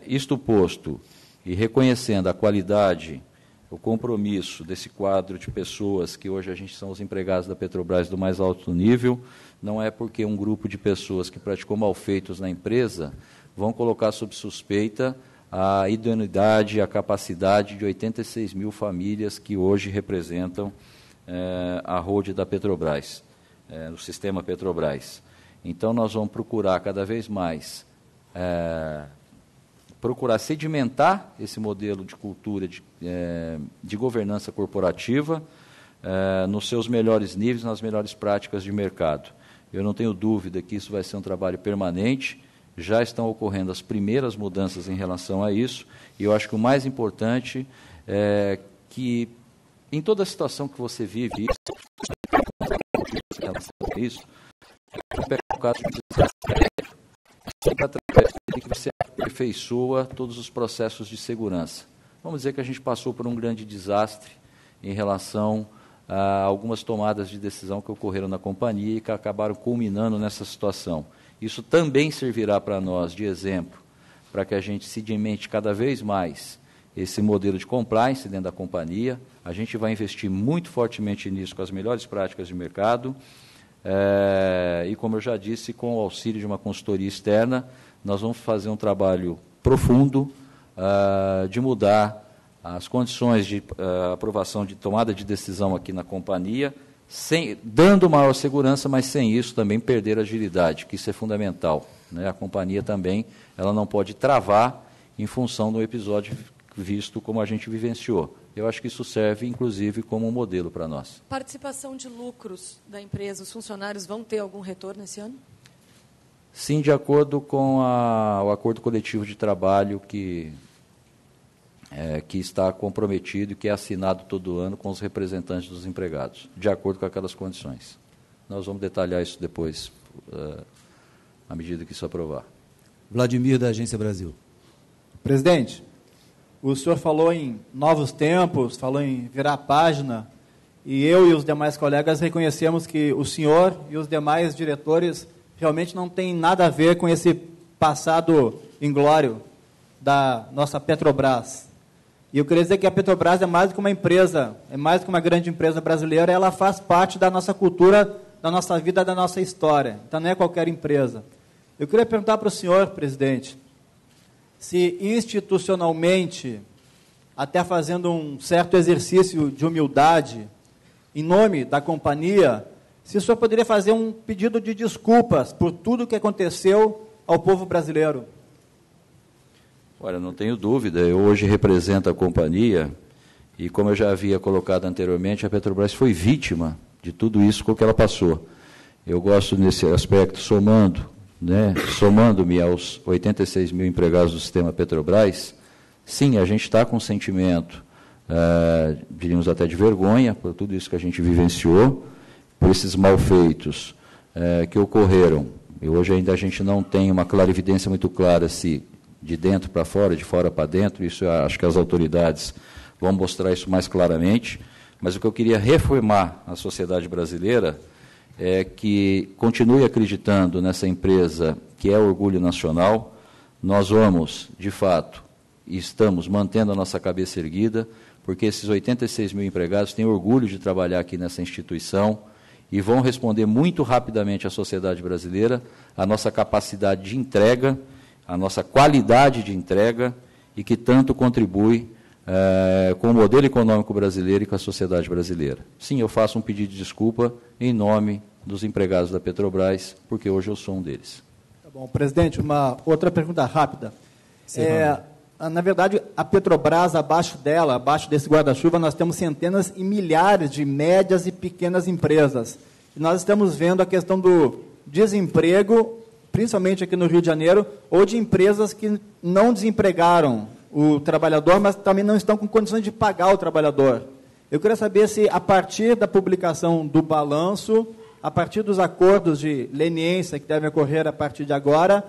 A: Isto posto, e reconhecendo a qualidade, o compromisso desse quadro de pessoas que hoje a gente são os empregados da Petrobras do mais alto nível, não é porque um grupo de pessoas que praticou malfeitos na empresa vão colocar sob suspeita a idoneidade, a capacidade de 86 mil famílias que hoje representam a holding da Petrobras, no sistema Petrobras. Então, nós vamos procurar cada vez mais sedimentar esse modelo de cultura de governança corporativa nos seus melhores níveis, nas melhores práticas de mercado. Eu não tenho dúvida que isso vai ser um trabalho permanente, já estão ocorrendo as primeiras mudanças em relação a isso, e eu acho que o mais importante é que, em toda a situação que você vive, isso o caso de sempre através de que você aperfeiçoa todos os processos de segurança. Vamos dizer que a gente passou por um grande desastre em relação a algumas tomadas de decisão que ocorreram na companhia e que acabaram culminando nessa situação. Isso também servirá para nós de exemplo, para que a gente sedimente cada vez mais esse modelo de compliance dentro da companhia. A gente vai investir muito fortemente nisso, com as melhores práticas de mercado, e, como eu já disse, com o auxílio de uma consultoria externa, nós vamos fazer um trabalho profundo de mudar as condições de aprovação de tomada de decisão aqui na companhia, dando maior segurança, mas sem isso também perder agilidade, que isso é fundamental, né? A companhia também ela não pode travar em função do episódio visto como a gente vivenciou. Eu acho que isso serve, inclusive, como um modelo para nós.
G: Participação de lucros da empresa, os funcionários vão ter algum retorno esse ano?
A: Sim, de acordo com o acordo coletivo de trabalho que está comprometido e que é assinado todo ano com os representantes dos empregados, de acordo com aquelas condições. Nós vamos detalhar isso depois, à medida que isso aprovar.
B: Vladimir, da Agência Brasil.
R: Presidente, o senhor falou em novos tempos, falou em virar a página, e eu e os demais colegas reconhecemos que o senhor e os demais diretores realmente não têm nada a ver com esse passado inglório da nossa Petrobras. E eu queria dizer que a Petrobras é mais do que uma empresa, é mais do que uma grande empresa brasileira, ela faz parte da nossa cultura, da nossa vida, da nossa história. Então não é qualquer empresa. Eu queria perguntar para o senhor, presidente, se institucionalmente, até fazendo um certo exercício de humildade, em nome da companhia, se o senhor poderia fazer um pedido de desculpas por tudo que aconteceu ao povo brasileiro.
A: Olha, não tenho dúvida, eu hoje represento a companhia e, como eu já havia colocado anteriormente, a Petrobras foi vítima de tudo isso com que ela passou. Eu gosto, nesse aspecto, somando-me aos 86 mil empregados do sistema Petrobras, sim, a gente está com um sentimento, diríamos até de vergonha, por tudo isso que a gente vivenciou, por esses malfeitos que ocorreram. E hoje ainda a gente não tem uma clarividência muito clara se de dentro para fora, de fora para dentro, isso eu acho que as autoridades vão mostrar isso mais claramente, mas o que eu queria reafirmar à sociedade brasileira é que continue acreditando nessa empresa que é orgulho nacional. Nós vamos, de fato, e estamos mantendo a nossa cabeça erguida, porque esses 86 mil empregados têm orgulho de trabalhar aqui nessa instituição e vão responder muito rapidamente à sociedade brasileira a nossa capacidade de entrega, a nossa qualidade de entrega e que tanto contribui com o modelo econômico brasileiro e com a sociedade brasileira. Sim, eu faço um pedido de desculpa em nome dos empregados da Petrobras, porque hoje eu sou um deles.
R: Tá bom, presidente, uma outra pergunta rápida. Na verdade, a Petrobras, abaixo dela, abaixo desse guarda-chuva, nós temos centenas e milhares de médias e pequenas empresas. E nós estamos vendo a questão do desemprego, principalmente aqui no Rio de Janeiro, ou de empresas que não desempregaram o trabalhador, mas também não estão com condições de pagar o trabalhador. Eu queria saber se, a partir da publicação do balanço, a partir dos acordos de leniência que devem ocorrer a partir de agora,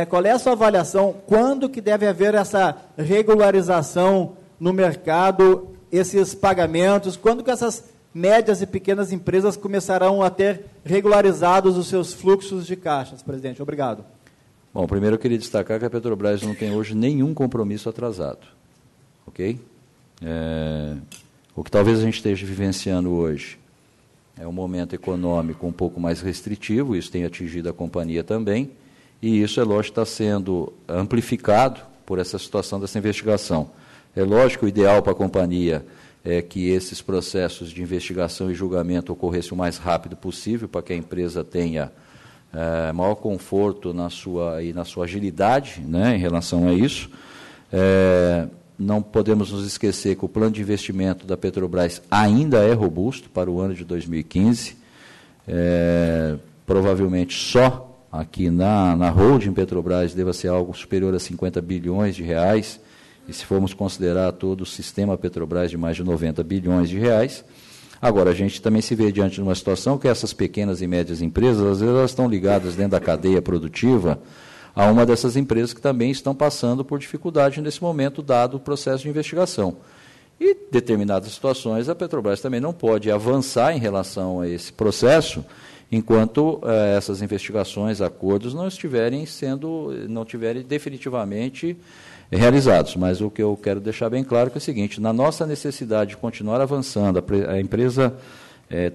R: qual é a sua avaliação? Quando que deve haver essa regularização no mercado, esses pagamentos? Quando que essas médias e pequenas empresas começarão a ter regularizados os seus fluxos de caixas, presidente? Obrigado.
A: Bom, primeiro eu queria destacar que a Petrobras não tem hoje nenhum compromisso atrasado. Ok? O que talvez a gente esteja vivenciando hoje é um momento econômico um pouco mais restritivo, isso tem atingido a companhia também, e isso, é lógico, está sendo amplificado por essa situação dessa investigação. É lógico que o ideal para a companhia é que esses processos de investigação e julgamento ocorressem o mais rápido possível, para que a empresa tenha maior conforto na sua agilidade, né, em relação a isso. Não podemos nos esquecer que o plano de investimento da Petrobras ainda é robusto para o ano de 2015. Provavelmente só aqui na holding Petrobras deva ser algo superior a 50 bilhões de reais, e se formos considerar todo o sistema Petrobras de mais de 90 bilhões de reais. Agora, a gente também se vê diante de uma situação que essas pequenas e médias empresas, às vezes, elas estão ligadas dentro da cadeia produtiva a uma dessas empresas que também estão passando por dificuldade nesse momento, dado o processo de investigação. E, em determinadas situações, a Petrobras também não pode avançar em relação a esse processo enquanto essas investigações, acordos não estiverem definitivamente realizados. Mas o que eu quero deixar bem claro é o seguinte: na nossa necessidade de continuar avançando, a empresa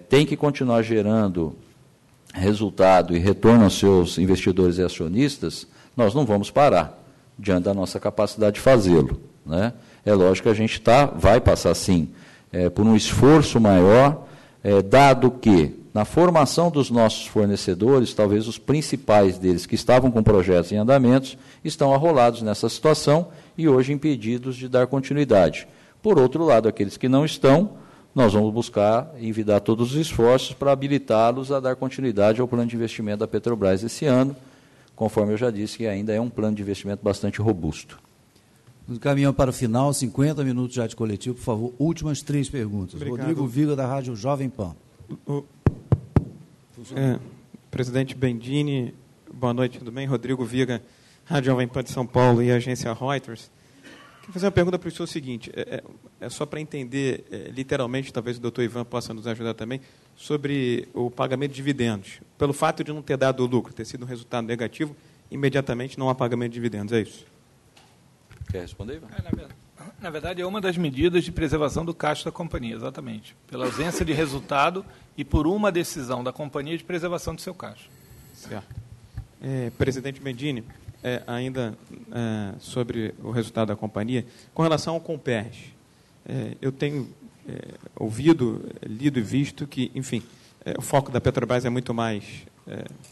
A: tem que continuar gerando resultado e retorno aos seus investidores e acionistas, nós não vamos parar diante da nossa capacidade de fazê-lo, né? É lógico que a gente vai passar, sim, por um esforço maior, dado que, na formação dos nossos fornecedores, talvez os principais deles que estavam com projetos em andamentos, estão arrolados nessa situação e hoje impedidos de dar continuidade. Por outro lado, aqueles que não estão, nós vamos buscar envidar todos os esforços para habilitá-los a dar continuidade ao plano de investimento da Petrobras esse ano, conforme eu já disse, que ainda é um plano de investimento bastante robusto.
B: Caminhando para o final, 50 minutos já de coletivo, por favor, últimas 3 perguntas. Obrigado. Rodrigo Viga, da Rádio Jovem Pan.
S: Presidente Bendini, boa noite, tudo bem? Rodrigo Viga, Rádio Jovem Pan de São Paulo e agência Reuters. Quero fazer uma pergunta para o senhor seguinte, só para entender literalmente, talvez o doutor Ivan possa nos ajudar também, sobre o pagamento de dividendos. Pelo fato de não ter dado lucro, ter sido um resultado negativo, imediatamente não há pagamento de dividendos, é isso?
A: Quer responder, Ivan?
C: Na verdade, é uma das medidas de preservação do caixa da companhia, exatamente. Pela ausência de resultado e por uma decisão da companhia de preservação do seu caixa.
S: Certo. Presidente Bendini, ainda sobre o resultado da companhia, com relação ao Comperj, eu tenho ouvido, lido e visto que, enfim, o foco da Petrobras é muito mais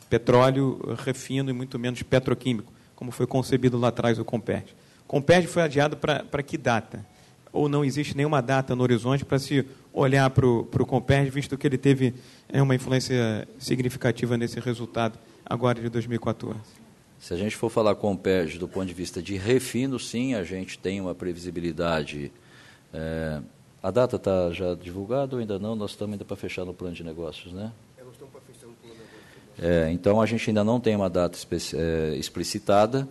S: petróleo, refino e muito menos petroquímico, como foi concebido lá atrás o Comperj. O Comperj foi adiado para que data? Ou não existe nenhuma data no horizonte para se olhar para o Comperj, visto que ele teve uma influência significativa nesse resultado agora de 2014?
A: Se a gente for falar Comperj do ponto de vista de refino, sim, a gente tem uma previsibilidade. A data está já divulgada ou ainda não? Nós estamos ainda para fechar no plano de negócios, né?
T: Nós estamos para fechar no plano de negócios.
A: Então, a gente ainda não tem uma data explicitada,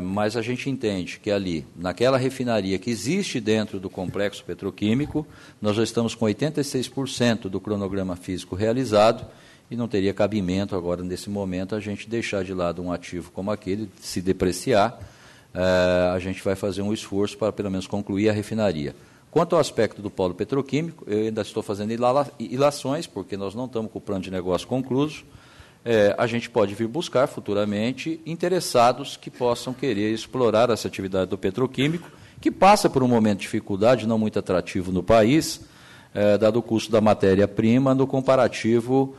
A: mas a gente entende que ali, naquela refinaria que existe dentro do complexo petroquímico, nós já estamos com 86% do cronograma físico realizado e não teria cabimento agora, nesse momento, a gente deixar de lado um ativo como aquele, se depreciar, a gente vai fazer um esforço para, pelo menos, concluir a refinaria. Quanto ao aspecto do polo petroquímico, eu ainda estou fazendo ilações, porque nós não estamos com o plano de negócio concluso. A gente pode vir buscar futuramente interessados que possam querer explorar essa atividade do petroquímico, que passa por um momento de dificuldade não muito atrativo no país, dado o custo da matéria-prima no comparativo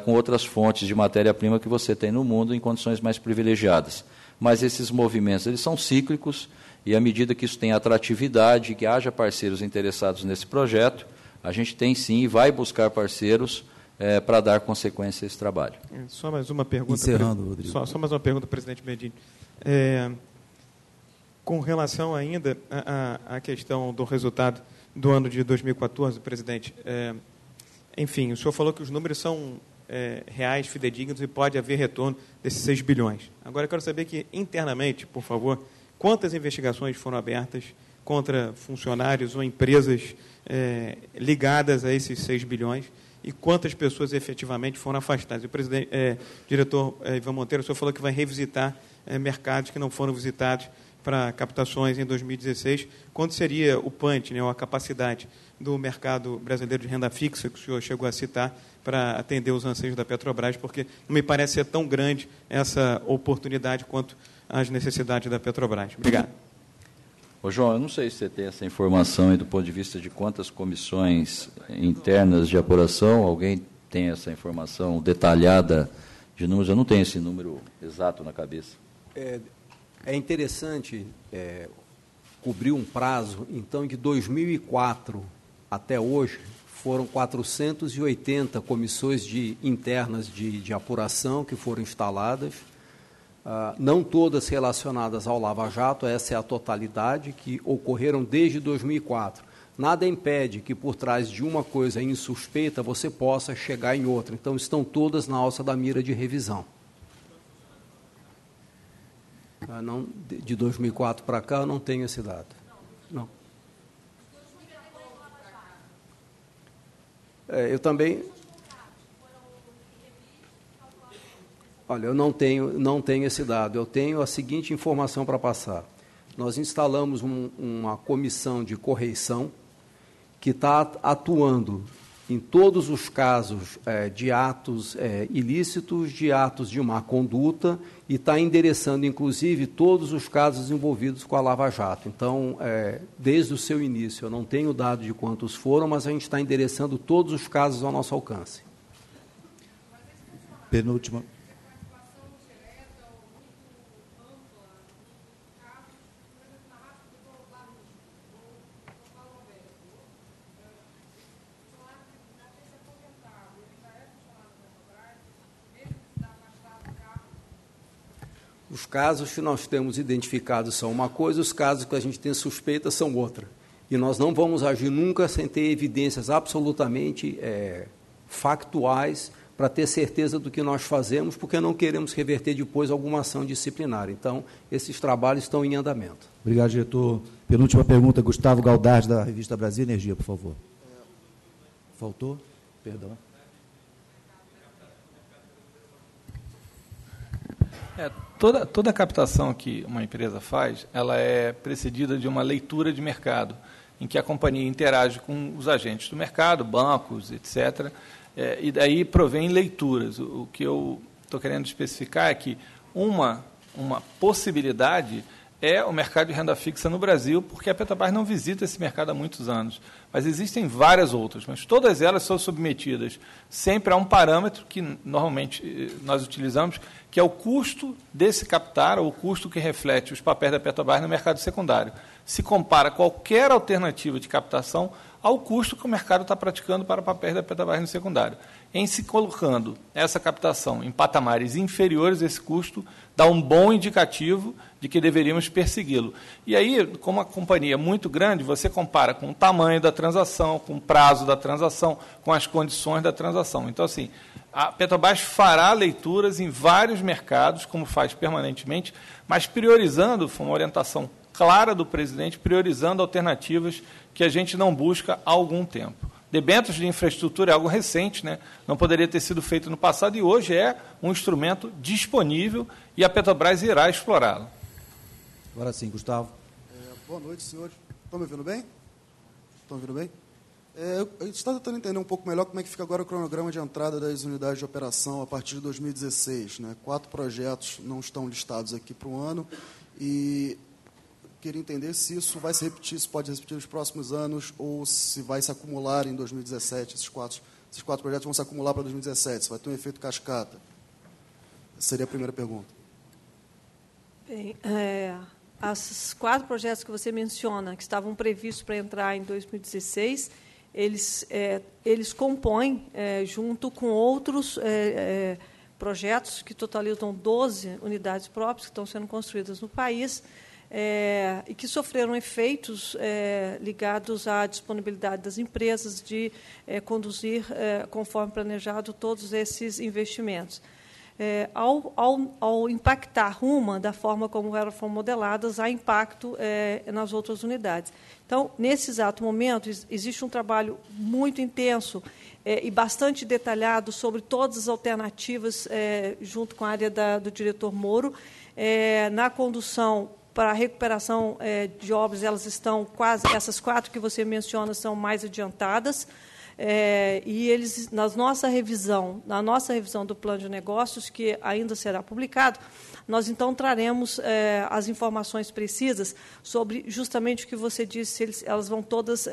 A: com outras fontes de matéria-prima que você tem no mundo em condições mais privilegiadas. Mas esses movimentos eles são cíclicos, e à medida que isso tem atratividade, que haja parceiros interessados nesse projeto, a gente tem sim e vai buscar parceiros para dar consequência a esse trabalho.
S: Só mais uma pergunta.
B: Encerrando, Rodrigo.
S: Só mais uma pergunta, presidente Bendini. Com relação ainda à questão do resultado do ano de 2014, presidente, enfim, o senhor falou que os números são reais, fidedignos, e pode haver retorno desses 6 bilhões. Agora, eu quero saber que, internamente, por favor, quantas investigações foram abertas contra funcionários ou empresas ligadas a esses 6 bilhões e quantas pessoas efetivamente foram afastadas? O presidente, diretor Ivan Monteiro, o senhor falou que vai revisitar mercados que não foram visitados para captações em 2016. Quanto seria o punch, né, ou a capacidade do mercado brasileiro de renda fixa, que o senhor chegou a citar, para atender os anseios da Petrobras, porque não me parece ser tão grande essa oportunidade quanto as necessidades da Petrobras. Obrigado.
A: Ô, João, eu não sei se você tem essa informação aí do ponto de vista de quantas comissões internas de apuração, alguém tem essa informação detalhada de números? Eu não tenho esse número exato na cabeça.
T: É interessante cobrir um prazo, então, de 2004 até hoje, foram 480 comissões internas de apuração que foram instaladas, não todas relacionadas ao Lava Jato, essa é a totalidade, que ocorreram desde 2004. Nada impede que por trás de uma coisa insuspeita você possa chegar em outra. Então, estão todas na alça da mira de revisão. Não, de 2004 para cá, eu não tenho esse dado. Não. Eu também... Olha, eu não tenho esse dado. Eu tenho a seguinte informação para passar. Nós instalamos uma comissão de correição que está atuando em todos os casos de atos ilícitos, de atos de má conduta, e está endereçando, inclusive, todos os casos envolvidos com a Lava Jato. Então, desde o seu início, eu não tenho dado de quantos foram, mas a gente está endereçando todos os casos ao nosso alcance.
B: Penúltima.
T: Os casos que nós temos identificados são uma coisa, os casos que a gente tem suspeita são outra. E nós não vamos agir nunca sem ter evidências absolutamente factuais para ter certeza do que nós fazemos, porque não queremos reverter depois alguma ação disciplinar. Então, esses trabalhos estão em andamento.
B: Obrigado, diretor. Penúltima pergunta, Gustavo Galdardi, da revista Brasil Energia, por favor. Faltou? Perdão.
C: Toda a captação que uma empresa faz, ela é precedida de uma leitura de mercado, em que a companhia interage com os agentes do mercado, bancos, etc., e daí provém leituras. O que eu estou querendo especificar é que uma possibilidade é o mercado de renda fixa no Brasil, porque a Petrobras não visita esse mercado há muitos anos. Mas existem várias outras, mas todas elas são submetidas sempre a um parâmetro que normalmente nós utilizamos, que é o custo desse capital, ou o custo que reflete os papéis da Petrobras no mercado secundário. Se compara qualquer alternativa de captação ao custo que o mercado está praticando para papéis da Petrobras no secundário. Em se colocando essa captação em patamares inferiores a esse custo, dá um bom indicativo de que deveríamos persegui-lo. E aí, como a companhia é muito grande, você compara com o tamanho da transação, com o prazo da transação, com as condições da transação. Então, assim, a Petrobras fará leituras em vários mercados, como faz permanentemente, mas priorizando, foi uma orientação clara do presidente, priorizando alternativas que a gente não busca há algum tempo. Debêntures de infraestrutura é algo recente, né? Não poderia ter sido feito no passado e hoje é um instrumento disponível e a Petrobras irá explorá-lo.
B: Agora sim, Gustavo.
U: Boa noite, senhores. Estão me ouvindo bem? Estão me ouvindo bem? A gente está tentando entender um pouco melhor como é que fica agora o cronograma de entrada das unidades de operação a partir de 2016. Né? 4 projetos não estão listados aqui para o ano e queria entender se isso vai se repetir, se pode se repetir nos próximos anos ou se vai se acumular em 2017. Esses quatro projetos vão se acumular para 2017, se vai ter um efeito cascata. Essa seria a primeira pergunta.
P: Bem, esses 4 projetos que você menciona, que estavam previstos para entrar em 2016, eles compõem, junto com outros projetos que totalizam 12 unidades próprias que estão sendo construídas no país, e que sofreram efeitos ligados à disponibilidade das empresas de conduzir, conforme planejado, todos esses investimentos. Ao impactar uma da forma como elas foram modeladas, há impacto nas outras unidades. Então, nesse exato momento, existe um trabalho muito intenso e bastante detalhado sobre todas as alternativas, junto com a área do diretor Moro, na condução para a recuperação de obras. Elas estão quase, essas 4 que você menciona são mais adiantadas, e eles, na nossa revisão do plano de negócios, que ainda será publicado, nós então traremos as informações precisas sobre justamente o que você disse, se elas vão todas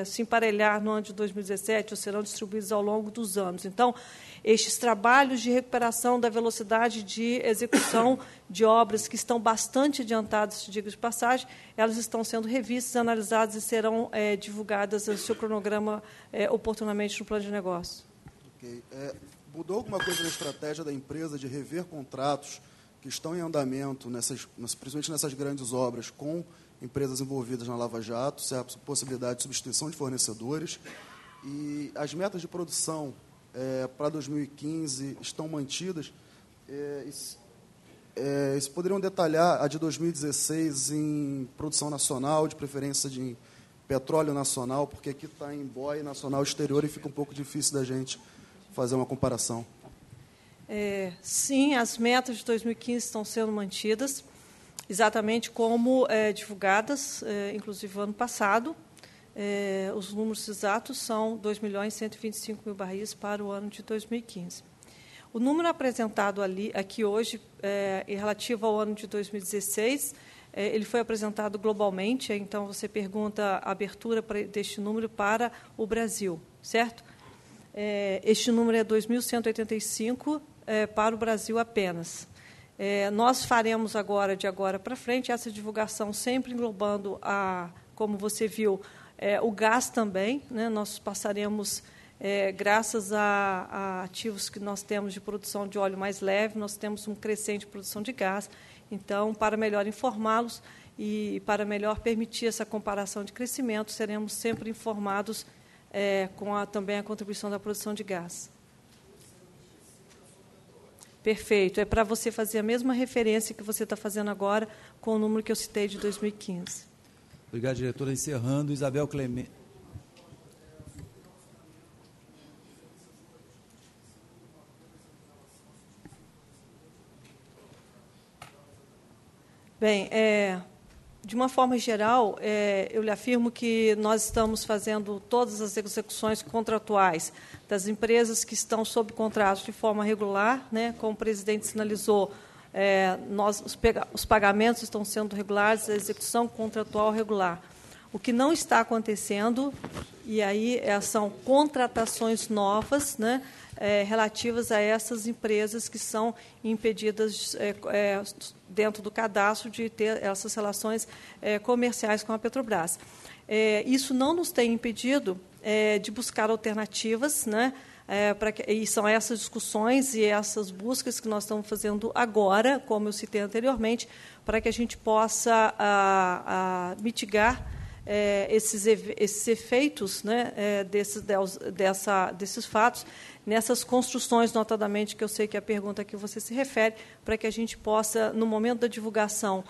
P: se emparelhar no ano de 2017 ou serão distribuídas ao longo dos anos. Então, estes trabalhos de recuperação da velocidade de execução de obras que estão bastante adiantadas, diga de passagem, elas estão sendo revistas, analisadas e serão divulgadas no seu cronograma oportunamente no plano de negócio.
U: Okay. Mudou alguma coisa na estratégia da empresa de rever contratos que estão em andamento, principalmente nessas grandes obras, com empresas envolvidas na Lava Jato, se há possibilidade de substituição de fornecedores? E as metas de produção para 2015 estão mantidas? Vocês poderiam detalhar a de 2016 em produção nacional, de preferência de petróleo nacional, porque aqui está em BOI nacional exterior e fica um pouco difícil da gente fazer uma comparação.
P: Sim, as metas de 2015 estão sendo mantidas, exatamente como divulgadas, inclusive ano passado. Os números exatos são 2.125.000 barris para o ano de 2015. O número apresentado aqui hoje, relativo ao ano de 2016, ele foi apresentado globalmente, então você pergunta a abertura deste número para o Brasil, certo? Este número é 2.185 para o Brasil apenas. Nós faremos agora, de agora para frente, essa divulgação sempre englobando, como você viu, o gás também, né? Nós passaremos, graças a ativos que nós temos de produção de óleo mais leve, nós temos uma crescente produção de gás. Então, para melhor informá-los e para melhor permitir essa comparação de crescimento, seremos sempre informados com também a contribuição da produção de gás. Perfeito. É para você fazer a mesma referência que você está fazendo agora com o número que eu citei de 2015.
B: Obrigado, diretora. Encerrando, Isabel Clemente.
P: Bem, de uma forma geral, eu lhe afirmo que nós estamos fazendo todas as execuções contratuais das empresas que estão sob contrato de forma regular, né, como o presidente sinalizou. os pagamentos estão sendo regulares, a execução contratual regular. O que não está acontecendo, e aí são contratações novas, né, relativas a essas empresas que são impedidas dentro do cadastro de ter essas relações comerciais com a Petrobras. Isso não nos tem impedido de buscar alternativas, né, e são essas discussões e essas buscas que nós estamos fazendo agora, como eu citei anteriormente, para que a gente possa mitigar esses efeitos, né, desses fatos, nessas construções, notadamente, que eu sei que é a pergunta a que você se refere, para que a gente possa, no momento da divulgação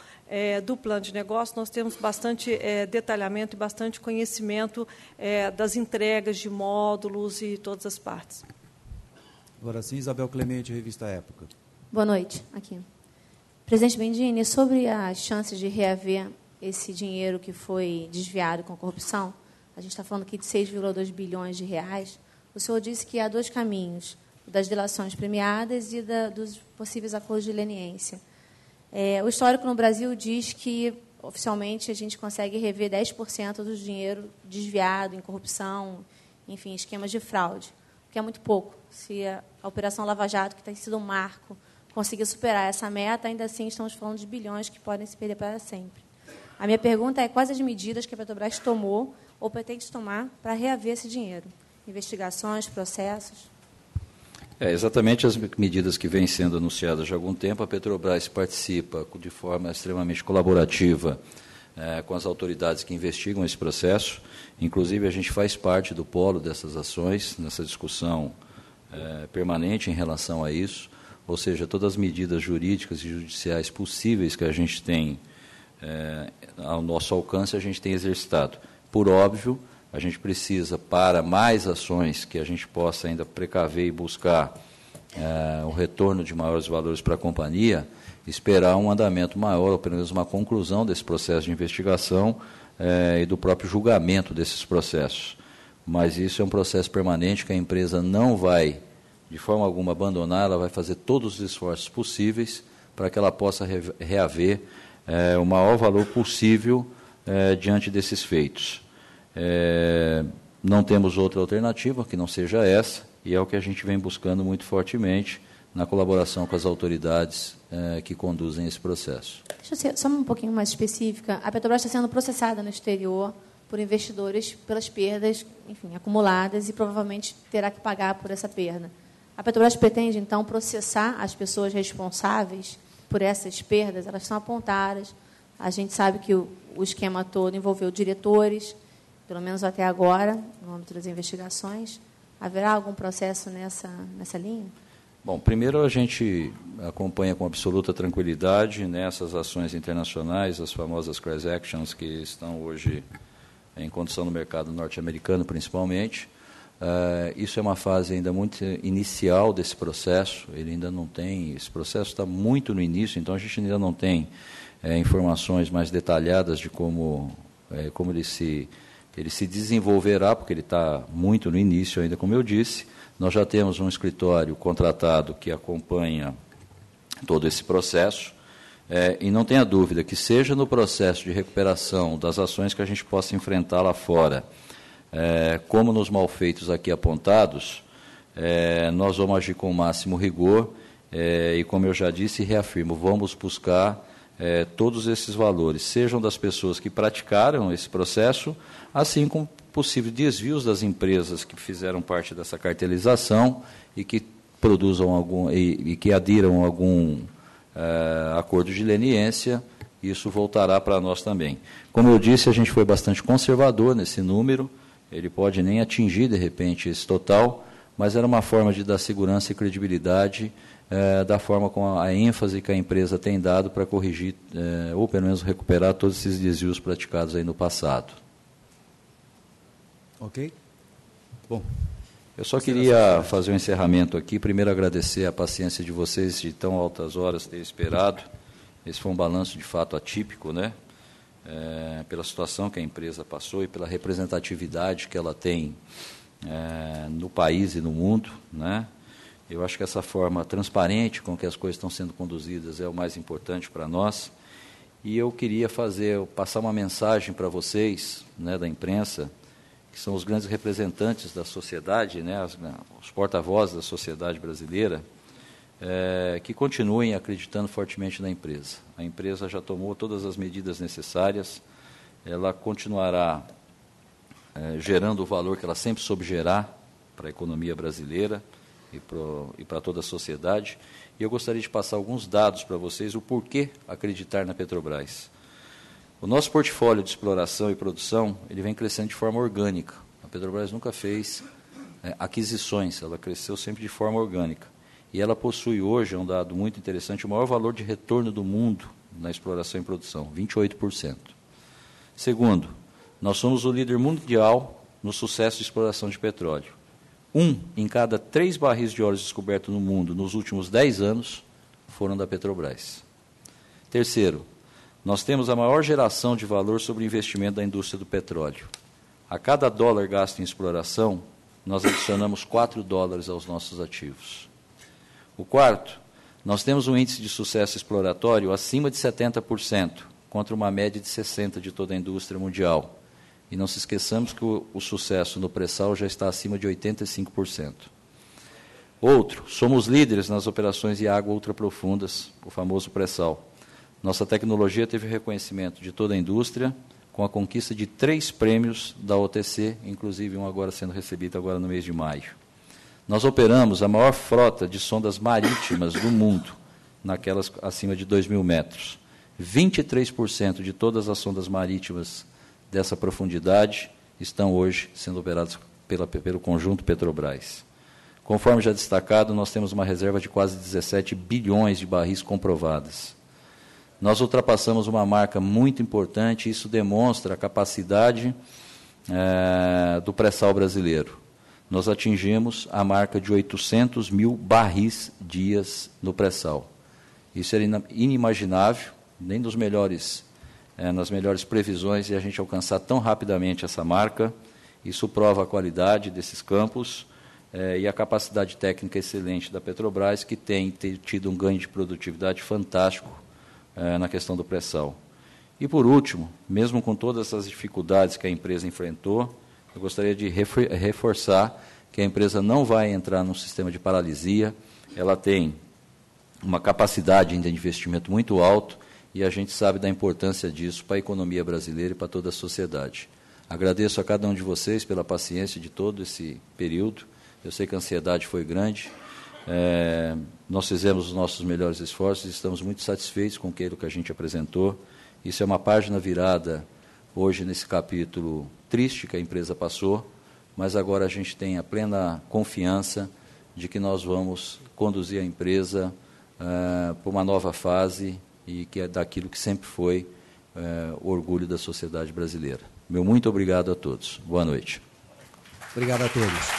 P: do plano de negócio, nós temos bastante detalhamento e bastante conhecimento das entregas de módulos e todas as partes.
B: Agora sim, Isabel Clemente, Revista Época.
D: Boa noite. Aqui. Presidente Bendini, sobre as chances de reaver esse dinheiro que foi desviado com corrupção, a gente está falando aqui de 6,2 bilhões de reais. O senhor disse que há dois caminhos, o das delações premiadas e dos possíveis acordos de leniência. O histórico no Brasil diz que, oficialmente, a gente consegue rever 10% do dinheiro desviado em corrupção, enfim, esquemas de fraude, o que é muito pouco. Se a Operação Lava Jato, que tem sido um marco, conseguir superar essa meta, ainda assim estamos falando de bilhões que podem se perder para sempre. A minha pergunta é quais as medidas que a Petrobras tomou ou pretende tomar para reaver esse dinheiro? Investigações, processos?
A: Exatamente as medidas que vêm sendo anunciadas já há algum tempo. A Petrobras participa de forma extremamente colaborativa com as autoridades que investigam esse processo. Inclusive, a gente faz parte do polo dessas ações, nessa discussão permanente em relação a isso. Ou seja, todas as medidas jurídicas e judiciais possíveis que a gente tem ao nosso alcance, a gente tem exercitado. Por óbvio, a gente precisa, para mais ações que a gente possa ainda precaver e buscar o retorno de maiores valores para a companhia, esperar um andamento maior, ou pelo menos uma conclusão desse processo de investigação e do próprio julgamento desses processos. Mas isso é um processo permanente que a empresa não vai, de forma alguma, abandonar, ela vai fazer todos os esforços possíveis para que ela possa reaver o maior valor possível diante desses feitos. Não temos outra alternativa que não seja essa, e é o que a gente vem buscando muito fortemente na colaboração com as autoridades que conduzem esse processo.
D: Deixa eu ser só um pouquinho mais específica. A Petrobras está sendo processada no exterior por investidores pelas perdas, enfim, acumuladas, e provavelmente terá que pagar por essa perda. A Petrobras pretende, então, processar as pessoas responsáveis por essas perdas? Elas são apontadas. A gente sabe que o esquema todo envolveu diretores, pelo menos até agora, no âmbito das investigações. Haverá algum processo nessa linha?
A: Bom, primeiro a gente acompanha com absoluta tranquilidade nessas ações internacionais, as famosas class actions que estão hoje em condução no mercado norte-americano, principalmente. Isso é uma fase ainda muito inicial desse processo, ele ainda não tem, esse processo está muito no início, então a gente ainda não tem informações mais detalhadas de como ele se desenvolverá, porque ele está muito no início ainda, como eu disse. Nós já temos um escritório contratado que acompanha todo esse processo, e não tenha dúvida que seja no processo de recuperação das ações que a gente possa enfrentar lá fora, como nos malfeitos aqui apontados, nós vamos agir com o máximo rigor, e como eu já disse e reafirmo, vamos buscar todos esses valores, sejam das pessoas que praticaram esse processo, assim como possíveis desvios das empresas que fizeram parte dessa cartelização e que produzam e que adiram algum acordo de leniência. Isso voltará para nós também. Como eu disse, a gente foi bastante conservador nesse número, ele pode nem atingir, de repente, esse total, mas era uma forma de dar segurança e credibilidade da forma com a ênfase que a empresa tem dado para corrigir, ou pelo menos recuperar todos esses desvios praticados aí no passado.
B: Ok? Bom.
A: Eu só queria fazer um encerramento aqui. Primeiro, agradecer a paciência de vocês de tão altas horas ter esperado. Esse foi um balanço de fato atípico, né? Pela situação que a empresa passou e pela representatividade que ela tem no país e no mundo, né? Eu acho que essa forma transparente com que as coisas estão sendo conduzidas é o mais importante para nós. E eu queria passar uma mensagem para vocês, né, da imprensa, que são os grandes representantes da sociedade, né, os porta-vozes da sociedade brasileira, que continuem acreditando fortemente na empresa. A empresa já tomou todas as medidas necessárias, ela continuará gerando o valor que ela sempre soube gerar para a economia brasileira e para toda a sociedade. E eu gostaria de passar alguns dados para vocês, o porquê acreditar na Petrobras. O nosso portfólio de exploração e produção, ele vem crescendo de forma orgânica. A Petrobras nunca fez aquisições, ela cresceu sempre de forma orgânica. E ela possui hoje, é um dado muito interessante, o maior valor de retorno do mundo na exploração e produção, 28%. Segundo, nós somos o líder mundial no sucesso de exploração de petróleo. 1 em cada 3 barris de óleo descobertos no mundo nos últimos 10 anos foram da Petrobras. Terceiro, nós temos a maior geração de valor sobre o investimento da indústria do petróleo. A cada dólar gasto em exploração, nós adicionamos $4 aos nossos ativos. O quarto, nós temos um índice de sucesso exploratório acima de 70%, contra uma média de 60% de toda a indústria mundial. E não se esqueçamos que o sucesso no pré-sal já está acima de 85%. Outro, somos líderes nas operações de água ultraprofundas, o famoso pré-sal. Nossa tecnologia teve reconhecimento de toda a indústria, com a conquista de 3 prêmios da OTC, inclusive um agora sendo recebido agora no mês de maio. Nós operamos a maior frota de sondas marítimas do mundo, naquelas acima de 2.000 metros. 23% de todas as sondas marítimas dessa profundidade estão hoje sendo operadas pelo conjunto Petrobras. Conforme já destacado, nós temos uma reserva de quase 17 bilhões de barris comprovadas. Nós ultrapassamos uma marca muito importante, e isso demonstra a capacidade do pré-sal brasileiro. Nós atingimos a marca de 800 mil barris dias no pré-sal. Isso era inimaginável, nem nas melhores previsões, e a gente alcançar tão rapidamente essa marca. Isso prova a qualidade desses campos e a capacidade técnica excelente da Petrobras, que tem tido um ganho de produtividade fantástico na questão do pré-sal. E, por último, mesmo com todas as dificuldades que a empresa enfrentou, eu gostaria de reforçar que a empresa não vai entrar num sistema de paralisia, ela tem uma capacidade de investimento muito alto e a gente sabe da importância disso para a economia brasileira e para toda a sociedade. Agradeço a cada um de vocês pela paciência de todo esse período, eu sei que a ansiedade foi grande, nós fizemos os nossos melhores esforços e estamos muito satisfeitos com aquilo que a gente apresentou. Isso é uma página virada hoje nesse capítulo triste que a empresa passou, mas agora a gente tem a plena confiança de que nós vamos conduzir a empresa para uma nova fase e que é daquilo que sempre foi o orgulho da sociedade brasileira. Meu muito obrigado a todos. Boa noite.
B: Obrigado a todos.